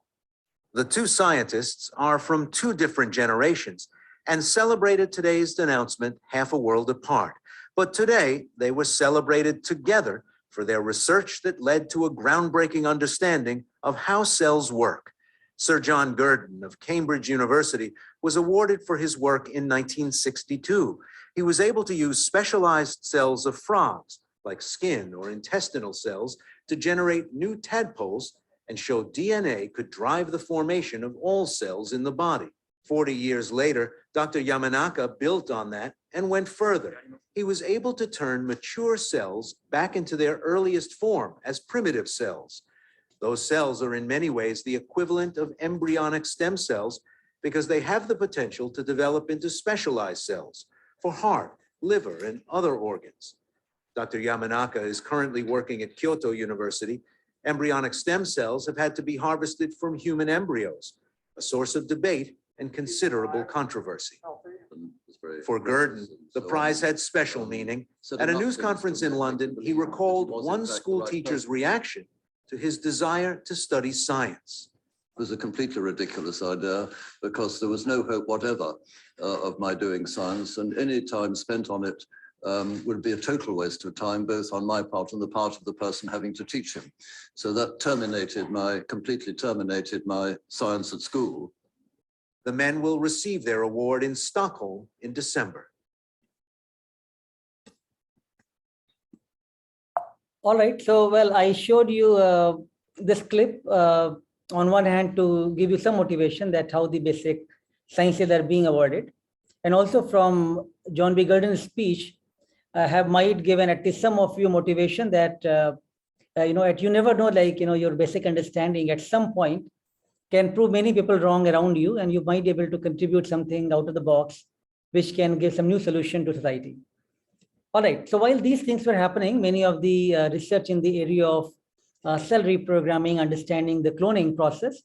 The two scientists are from two different generations and celebrated today's announcement half a world apart. But today they were celebrated together for their research that led to a groundbreaking understanding of how cells work. Sir John Gurdon of Cambridge University was awarded for his work in 1962. He was able to use specialized cells of frogs, like skin or intestinal cells, to generate new tadpoles and show DNA could drive the formation of all cells in the body. 40 years later, Dr. Yamanaka built on that and went further. He was able to turn mature cells back into their earliest form as primitive cells. Those cells are in many ways the equivalent of embryonic stem cells because they have the potential to develop into specialized cells for heart, liver, and other organs. Dr. Yamanaka is currently working at Kyoto University. Embryonic stem cells have had to be harvested from human embryos, a source of debate and considerable controversy. For Gurdon, the prize had special meaning. At a news conference in London, he recalled one school teacher's reaction to his desire to study science. It was a completely ridiculous idea because there was no hope whatever of my doing science, and any time spent on it would be a total waste of time, both on my part and the part of the person having to teach him. So that completely terminated my science at school. The men will receive their award in Stockholm in December. All right, so well, I showed you this clip on one hand to give you some motivation that how the basic sciences are being awarded. And also from John B. Gurdon's speech, might given at least some of you motivation that, you never know, your basic understanding at some point can prove many people wrong around you, and you might be able to contribute something out of the box, which can give some new solution to society. All right, so while these things were happening, many of the research in the area of cell reprogramming, understanding the cloning process.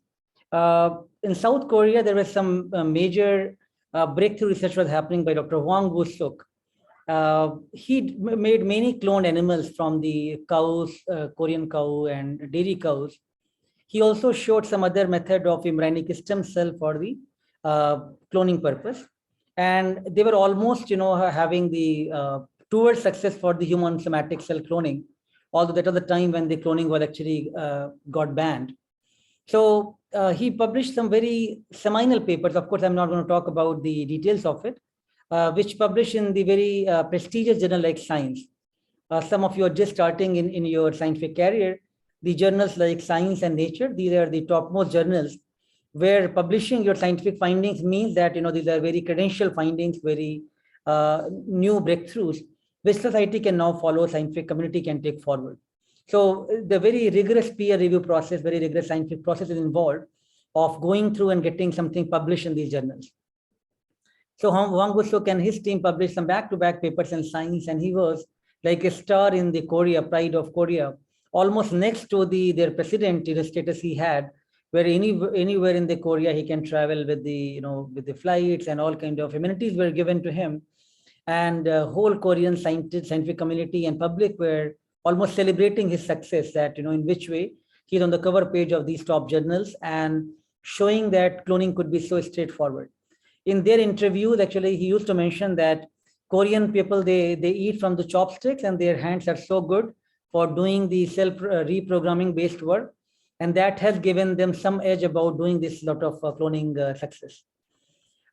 In South Korea, there was some major breakthrough research was happening by Dr. Hwang Woo-suk. He made many cloned animals from the cows, Korean cow and dairy cows. He also showed some other method of embryonic stem cell for the cloning purpose. And they were almost, having the towards success for the human somatic cell cloning, although that was the time when the cloning was actually got banned. So he published some very seminal papers. Of course, I'm not going to talk about the details of it, which published in the very prestigious journal like Science. Some of you are just starting in your scientific career. The journals like Science and Nature, these are the topmost journals where publishing your scientific findings means that, these are very credential findings, very new breakthroughs, which society can now follow, scientific community can take forward. So the very rigorous peer review process, very rigorous scientific process is involved of going through and getting something published in these journals. So Hwang Woo Suk and his team published some back-to-back papers in Science, and he was like a star in the Korea, pride of Korea, almost next to their president status he had, where anywhere in the Korea he can travel with the flights, and all kind of amenities were given to him. And whole Korean scientific community and public were almost celebrating his success, that, in which way he's on the cover page of these top journals and showing that cloning could be so straightforward. In their interviews, actually, he used to mention that Korean people, they eat from the chopsticks and their hands are so good for doing the self-reprogramming based work. And that has given them some edge about doing this lot of cloning success.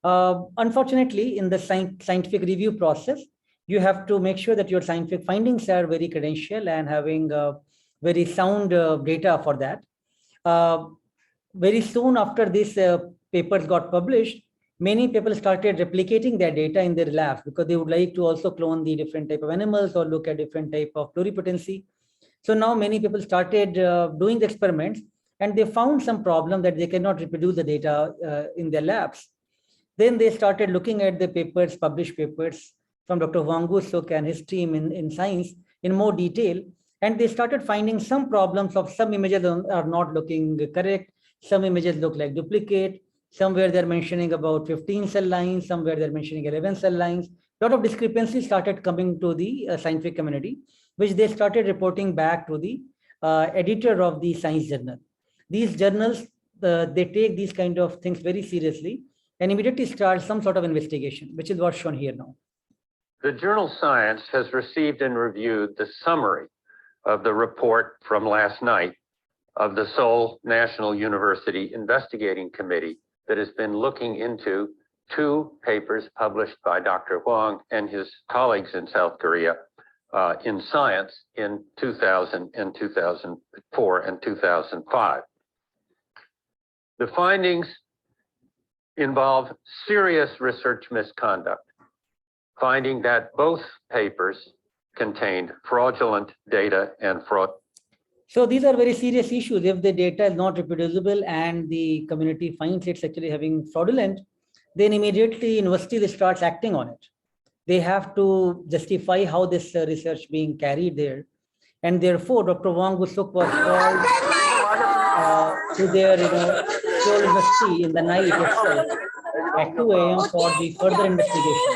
Unfortunately, in the scientific review process, you have to make sure that your scientific findings are very credential and having very sound data for that. Very soon after these papers got published, many people started replicating their data in their labs because they would like to also clone the different type of animals or look at different type of pluripotency. So now many people started doing the experiments, and they found some problem that they cannot reproduce the data in their labs. Then they started looking at the papers, published papers from Dr. Hwang Woo Suk and his team in Science in more detail. And they started finding some problems of some images are not looking correct. Some images look like duplicate. Somewhere they're mentioning about 15 cell lines. Somewhere they're mentioning 11 cell lines. A lot of discrepancies started coming to the scientific community, which they started reporting back to the editor of the Science journal. These journals, they take these kind of things very seriously and immediately start some sort of investigation, which is what's shown here now. The journal Science has received and reviewed the summary of the report from last night of the Seoul National University Investigating Committee that has been looking into 2 papers published by Dr. Hwang and his colleagues in South Korea in Science in 2000 and 2004 and 2005. The findings involve serious research misconduct, finding that both papers contained fraudulent data and fraud. So these are very serious issues. If the data is not reproducible and the community finds it's actually having fraudulent, then immediately university starts acting on it. They have to justify how this research being carried there. And therefore, Dr. Hwang Woo Suk was called to their Seoul University in the night itself at 2 a.m. for the further investigation.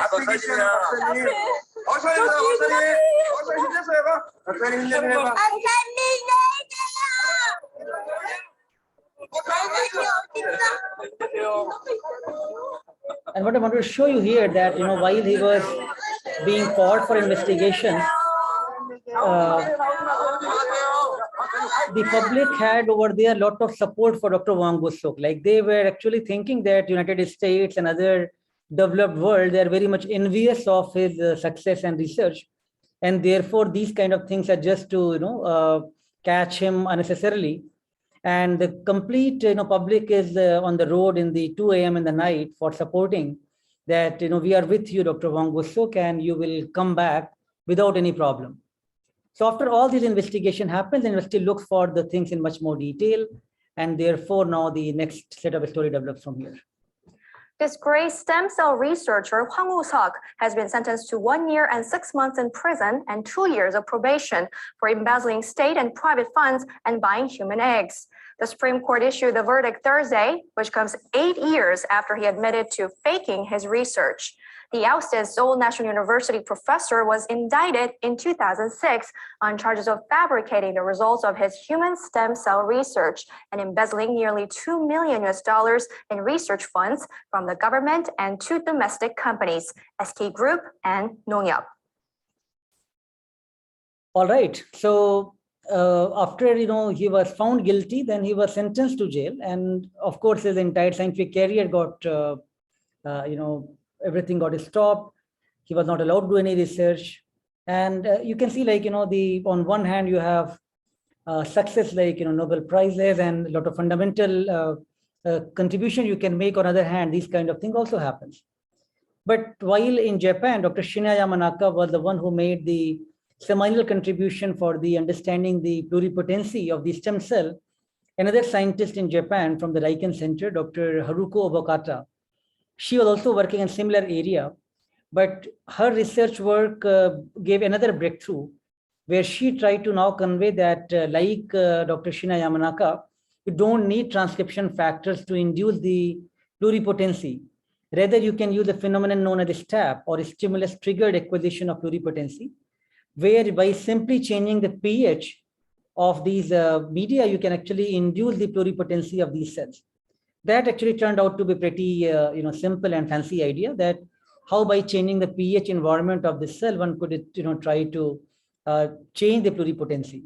And what I want to show you here that, while he was being called for investigation, the public had over there a lot of support for Dr. Hwang Woo Suk. Like they were actually thinking that United States and other developed world, they are very much envious of his success and research. And therefore, these kind of things are just to, catch him unnecessarily. And the complete, public is on the road in the 2 a.m. in the night for supporting that, we are with you, Dr. Hwang Woo Suk, and you will come back without any problem. So after all this investigation happens, the university looks for the things in much more detail. And therefore, now the next set of story develops from here. Disgraced stem cell researcher Hwang Woo Suk has been sentenced to 1 year and 6 months in prison and 2 years of probation for embezzling state and private funds and buying human eggs. The Supreme Court issued the verdict Thursday, which comes 8 years after he admitted to faking his research. The ousted Seoul National University professor was indicted in 2006 on charges of fabricating the results of his human stem cell research and embezzling nearly $2 million in research funds from the government and 2 domestic companies, SK Group and Nongyap. All right. So after he was found guilty, then he was sentenced to jail, and of course his entire scientific career got everything got stopped. He was not allowed to do any research, and you can see on one hand you have success like Nobel Prizes and a lot of fundamental contribution you can make. On the other hand, these kind of thing also happens. But while in Japan, Dr. Shinya Yamanaka was the one who made the seminal contribution for the understanding the pluripotency of the stem cell. Another scientist in Japan from the Riken Center, Dr. Haruko Obokata, she was also working in a similar area, but her research work gave another breakthrough where she tried to now convey that like Dr. Shinya Yamanaka, you don't need transcription factors to induce the pluripotency. Rather, you can use a phenomenon known as STAP, or stimulus-triggered acquisition of pluripotency, where by simply changing the pH of these media, you can actually induce the pluripotency of these cells. That actually turned out to be pretty simple and fancy idea, that how by changing the pH environment of the cell, one could try to change the pluripotency.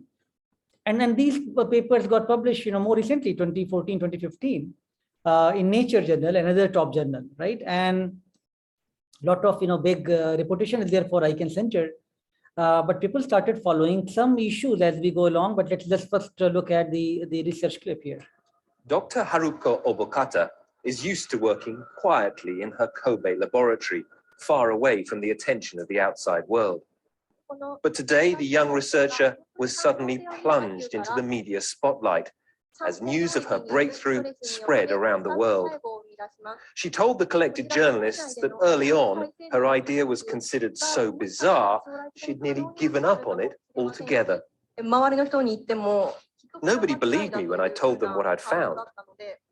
And then these papers got published more recently, 2014, 2015. In Nature journal, another top journal, right? And a lot of big reputation is there for Riken Center, but people started following some issues as we go along. But let's just first look at the research clip here. Dr. Haruko Obokata is used to working quietly in her Kobe laboratory, far away from the attention of the outside world. But today, the young researcher was suddenly plunged into the media spotlight as news of her breakthrough spread around the world. She told the collected journalists that early on, her idea was considered so bizarre, she'd nearly given up on it altogether. Nobody believed me when I told them what I'd found.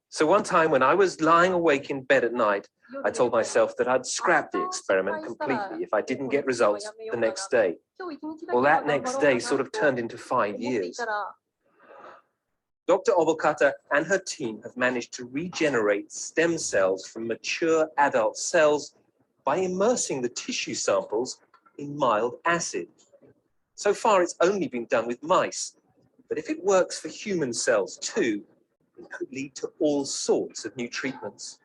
So one time when I was lying awake in bed at night, I told myself that I'd scrap the experiment completely if I didn't get results the next day. Well, that next day sort of turned into 5 years. Dr. Obokata and her team have managed to regenerate stem cells from mature adult cells by immersing the tissue samples in mild acid. So far, it's only been done with mice, but if it works for human cells too, it could lead to all sorts of new treatments.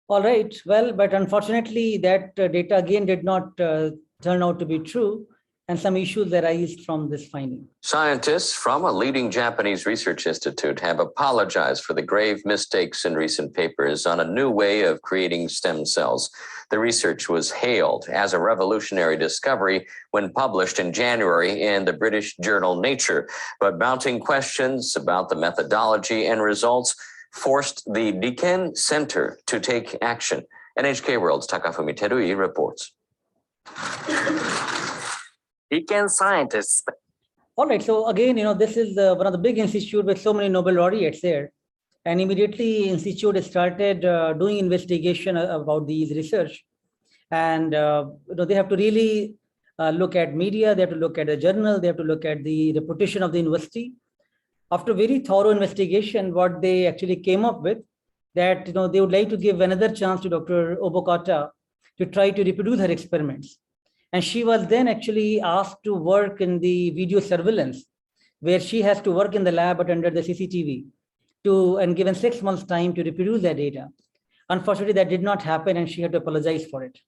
All right, well, but unfortunately, that data again did not turn out to be true, and some issues arise from this finding. Scientists from a leading Japanese research institute have apologized for the grave mistakes in recent papers on a new way of creating stem cells. The research was hailed as a revolutionary discovery when published in January in the British journal Nature, but mounting questions about the methodology and results forced the Riken Center to take action. NHK World's Takafumi Terui reports. Riken scientists. All right, so again, this is one of the big institutes with so many Nobel laureates there. And immediately institute started doing investigation about these research. And they have to really look at media, they have to look at the journal, they have to look at the reputation of the university. After very thorough investigation, what they actually came up with, that they would like to give another chance to Dr. Obokata to try to reproduce her experiments. And she was then actually asked to work in the video surveillance, where she has to work in the lab but under the CCTV, and given 6 months time to reproduce that data. Unfortunately, that did not happen, and she had to apologize for it.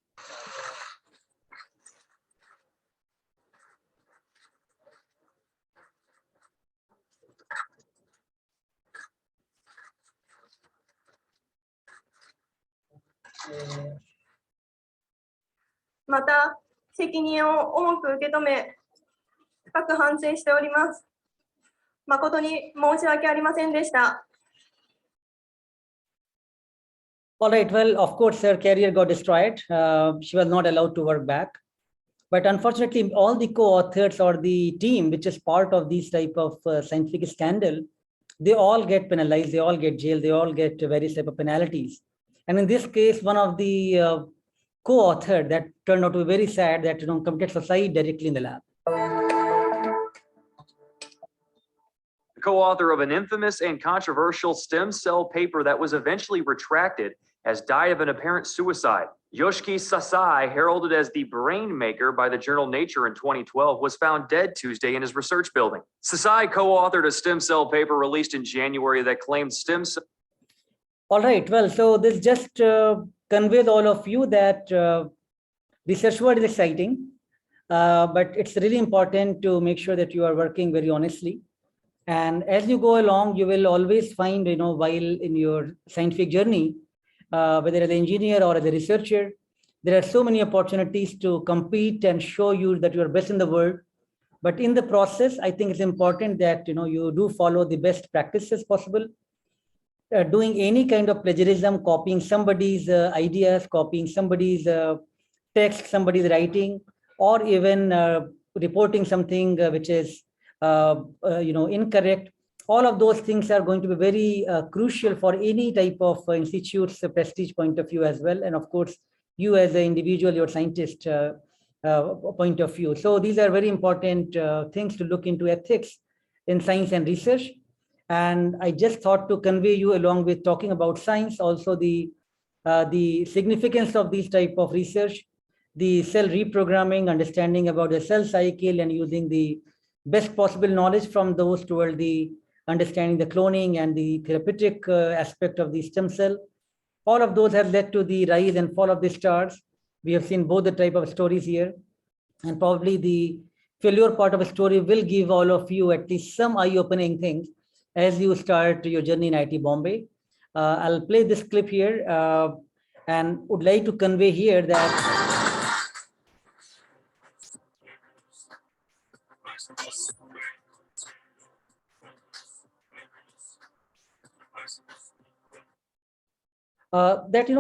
All right, well, of course, her career got destroyed. She was not allowed to work back. But unfortunately, all the co-authors or the team, which is part of these type of scientific scandal, they all get penalized, they all get jailed, they all get various type of penalties. And in this case, one of the co-author that turned out to be very sad, that committed suicide directly in the lab. The co-author of an infamous and controversial stem cell paper that was eventually retracted has died of an apparent suicide. Yoshiki Sasai, heralded as the brain maker by the journal Nature in 2012, was found dead Tuesday in his research building. Sasai co-authored a stem cell paper released in January that claimed stem cell. All right, well, so this just conveys all of you that research world is exciting, but it's really important to make sure that you are working very honestly. And as you go along, you will always find, while in your scientific journey, whether as an engineer or as a researcher, there are so many opportunities to compete and show you that you are best in the world. But in the process, I think it's important that you do follow the best practices possible. Doing any kind of plagiarism, copying somebody's ideas, copying somebody's text, somebody's writing, or even reporting something which is incorrect. All of those things are going to be very crucial for any type of institute's prestige point of view as well. And of course, you as an individual, your scientist point of view. So these are very important things to look into ethics in science and research. And I just thought to convey you, along with talking about science, also the significance of these type of research, the cell reprogramming, understanding about the cell cycle, and using the best possible knowledge from those toward the understanding the cloning and the therapeutic aspect of the stem cell. All of those have led to the rise and fall of the stars. We have seen both the type of stories here, and probably the failure part of a story will give all of you at least some eye-opening things as you start your journey in IIT Bombay. I'll play this clip here and would like to convey here that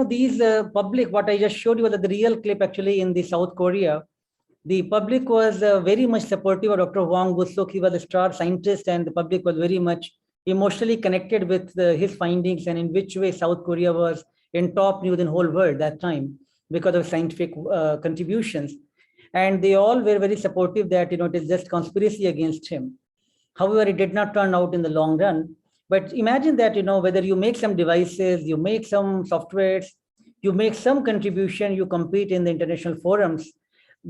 these public, what I just showed you was the real clip actually in the South Korea. The public was very much supportive of Dr. Hwang Woo-suk. He was a star scientist, and the public was very much emotionally connected with his findings, and in which way South Korea was in top news in the whole world that time because of scientific contributions. And they all were very supportive that it is just conspiracy against him. However, it did not turn out in the long run. But imagine that, whether you make some devices, you make some softwares, you make some contribution, you compete in the international forums,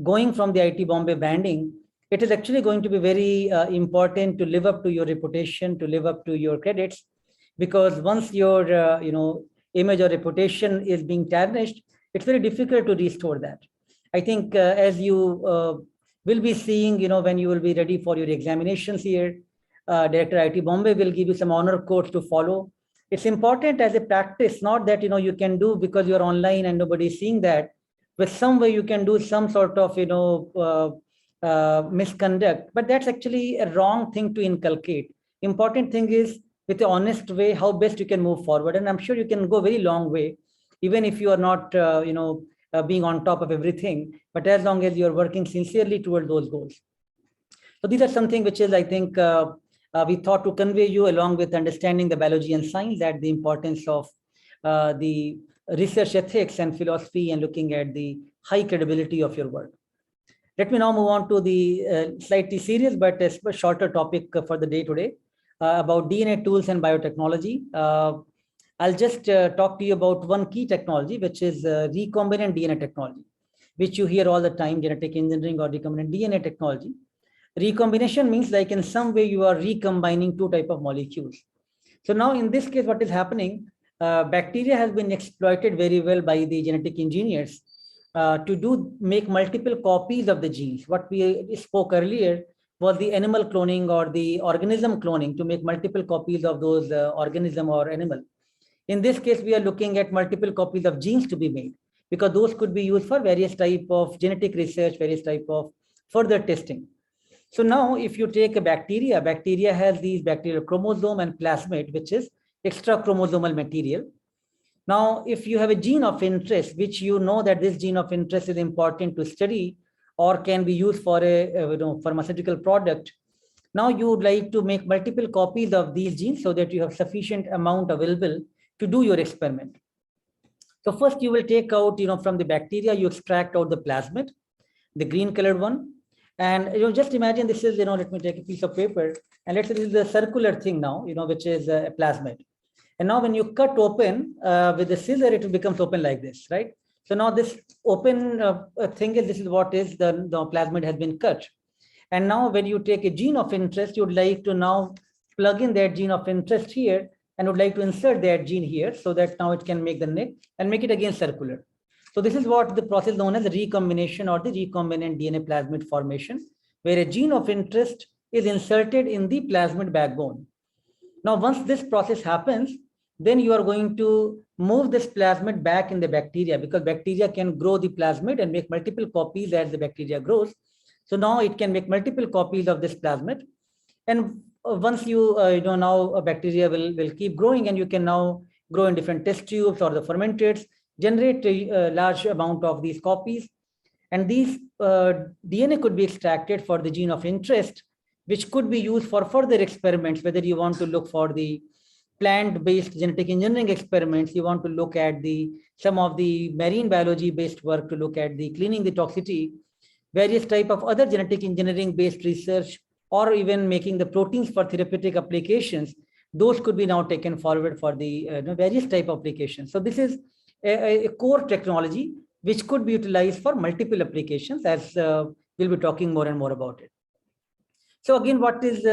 going from the IIT Bombay branding, it is actually going to be very important to live up to your reputation, to live up to your credits, because once your image or reputation is being tarnished, it's very difficult to restore that. I think as you will be seeing, when you will be ready for your examinations here, Director IIT Bombay will give you some honor codes to follow. It's important as a practice, not that you can do because you're online and nobody is seeing that, but some way you can do some sort of misconduct. But that's actually a wrong thing to inculcate. Important thing is with the honest way, how best you can move forward. And I'm sure you can go a very long way, even if you are not being on top of everything, but as long as you're working sincerely toward those goals. So these are something which is, I think, we thought to convey you, along with understanding the biology and science, that the importance of the research ethics and philosophy and looking at the high credibility of your work. Let me now move on to the slightly serious but a shorter topic for the day today about DNA tools and biotechnology. I'll just talk to you about one key technology, which is recombinant DNA technology, which you hear all the time, genetic engineering or recombinant DNA technology. Recombination means like in some way you are recombining two types of molecules. So now in this case, what is happening, bacteria has been exploited very well by the genetic engineers to make multiple copies of the genes. What we spoke earlier was the animal cloning or the organism cloning, to make multiple copies of those organism or animal. In this case, we are looking at multiple copies of genes to be made, because those could be used for various type of genetic research, various type of further testing. So now if you take a bacteria has these bacterial chromosome and plasmid, which is extra chromosomal material. Now, if you have a gene of interest, which you know that this gene of interest is important to study or can be used for a pharmaceutical product, now you would like to make multiple copies of these genes so that you have sufficient amount available to do your experiment. So first you will take out, from the bacteria, you extract out the plasmid, the green colored one. And just imagine this is, let me take a piece of paper, and let's say this is a circular thing now, which is a plasmid. And now when you cut open with the scissor, it becomes open like this, right? So now this open thing is, this is what is the plasmid has been cut. And now when you take a gene of interest, you would like to now plug in that gene of interest here and would like to insert that gene here so that now it can make the nick and make it again circular. So this is what the process known as the recombination or the recombinant DNA plasmid formation, where a gene of interest is inserted in the plasmid backbone. Now, once this process happens, then you are going to move this plasmid back in the bacteria, because bacteria can grow the plasmid and make multiple copies as the bacteria grows. So now it can make multiple copies of this plasmid. And once you, now a bacteria will keep growing, and you can now grow in different test tubes or the fermenters, generate a large amount of these copies. And these DNA could be extracted for the gene of interest, which could be used for further experiments, whether you want to look for the plant-based genetic engineering experiments, you want to look at some of the marine biology-based work to look at the cleaning the toxicity, various type of other genetic engineering-based research, or even making the proteins for therapeutic applications. Those could be now taken forward for the various type of applications. So this is a core technology which could be utilized for multiple applications, as we'll be talking more and more about it. So again, what is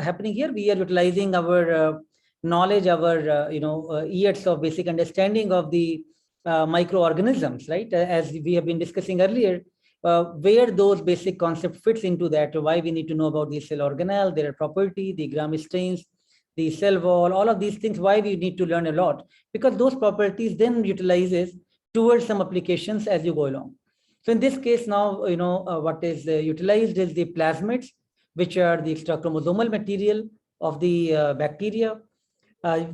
happening here? We are utilizing our knowledge, our years of basic understanding of the microorganisms, right? As we have been discussing earlier, where those basic concept fits into that, why we need to know about the cell organelle, their property, the gram stains, the cell wall, all of these things, why we need to learn a lot, because those properties then utilizes towards some applications as you go along. So in this case now, what is utilized is the plasmids, which are the extrachromosomal material of the bacteria.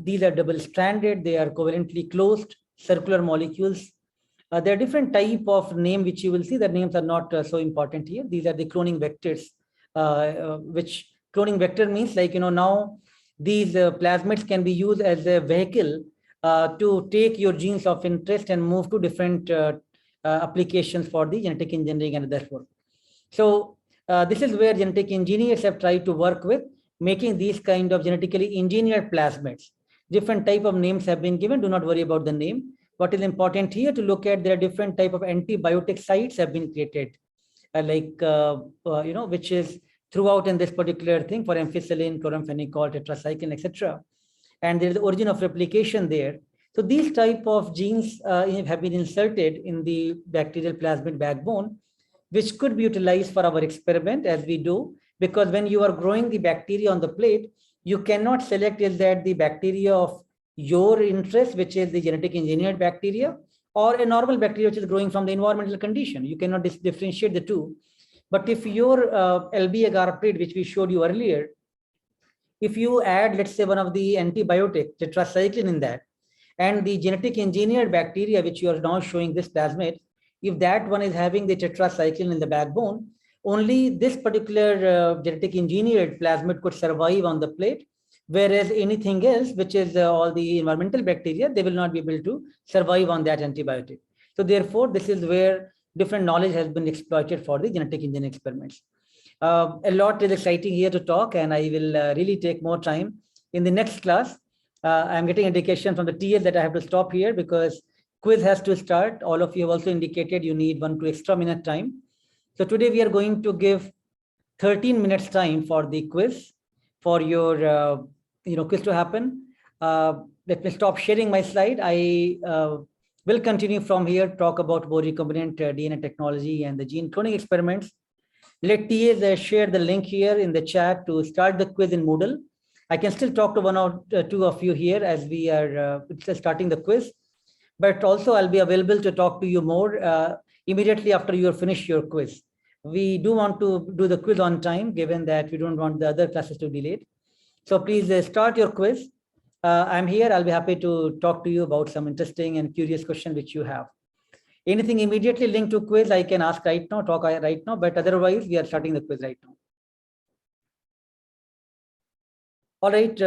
These are double-stranded, they are covalently closed, circular molecules. There are different type of name which you will see. The names are not so important here. These are the cloning vectors, which cloning vector means now these plasmids can be used as a vehicle to take your genes of interest and move to different applications for the genetic engineering and that work. So this is where genetic engineers have tried to work with making these kind of genetically engineered plasmids. Different type of names have been given. Do not worry about the name. What is important here to look at, there are different type of antibiotic sites have been created, which is throughout in this particular thing for ampicillin, chloramphenicol, tetracycline, etc. And there is the origin of replication there. So these type of genes have been inserted in the bacterial plasmid backbone, which could be utilized for our experiment as we do, because when you are growing the bacteria on the plate, you cannot select is that the bacteria of your interest, which is the genetic engineered bacteria, or a normal bacteria which is growing from the environmental condition. You cannot differentiate the two. But if your LB agar plate, which we showed you earlier, if you add, let's say, one of the antibiotic, tetracycline in that, and the genetic engineered bacteria, which you are now showing this plasmid, if that one is having the tetracycline in the backbone, only this particular genetic engineered plasmid could survive on the plate, whereas anything else, which is all the environmental bacteria, they will not be able to survive on that antibiotic. So therefore, this is where different knowledge has been exploited for the genetic engineering experiments. A lot is exciting here to talk, and I will really take more time. In the next class, I'm getting indication from the TL that I have to stop here because quiz has to start. All of you have also indicated you need 1 2 extra minute time. So today we are going to give 13 minutes time for the quiz, for your quiz to happen. Let me stop sharing my slide. I will continue from here, talk about more recombinant DNA technology and the gene cloning experiments. Let TAs share the link here in the chat to start the quiz in Moodle. I can still talk to 1 or 2 of you here as we are starting the quiz, but also I'll be available to talk to you more immediately after you finish your quiz. We do want to do the quiz on time, given that we don't want the other classes to be late. So please start your quiz. I'm here. I'll be happy to talk to you about some interesting and curious questions which you have. Anything immediately linked to quiz, I can ask right now, talk right now, but otherwise we are starting the quiz right now. All right.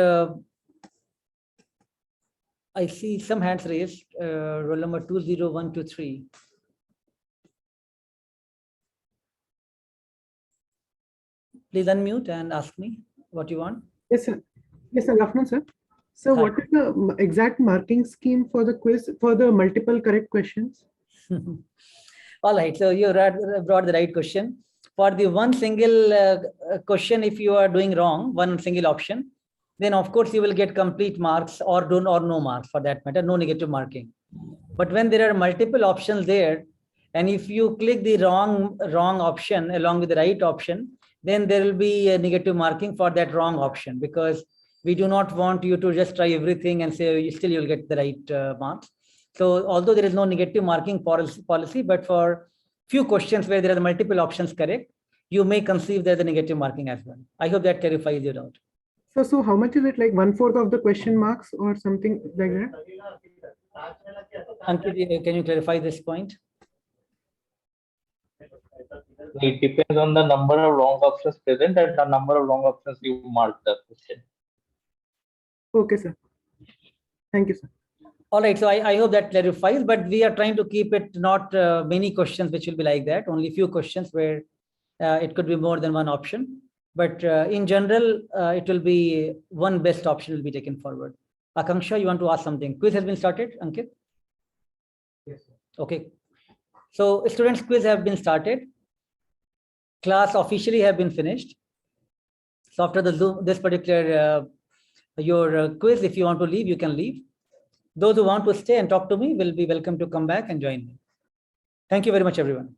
I see some hands raised. Roll number 20123. Please unmute and ask me what you want. Yes, sir. Yes, sir. Good afternoon, sir. So what is the exact marking scheme for the quiz for the multiple correct questions? All right, so you brought the right question. For the one single question, if you are doing wrong, one single option, then of course you will get complete marks or no marks for that matter, no negative marking. But when there are multiple options there, and if you click the wrong option along with the right option, then there will be a negative marking for that wrong option, because we do not want you to just try everything and say still you'll get the right marks. So although there is no negative marking policy, but for few questions where there are multiple options correct, you may conceive there's a negative marking as well. I hope that clarifies your doubt. So how much is it, like 1/4 of the question marks or something like that? Ankit, can you clarify this point? It depends on the number of wrong options present and the number of wrong options you mark the question. Okay, sir. Thank you, sir. All right, so I hope that clarifies, but we are trying to keep it not many questions which will be like that, only few questions where it could be more than one option. But in general, it will be one best option will be taken forward. Akanksha, you want to ask something? Quiz has been started, Ankit? Yes, sir. Okay. So students, quiz have been started. Class officially have been finished. So after the Zoom, this particular your quiz, if you want to leave, you can leave. Those who want to stay and talk to me will be welcome to come back and join me. Thank you very much, everyone.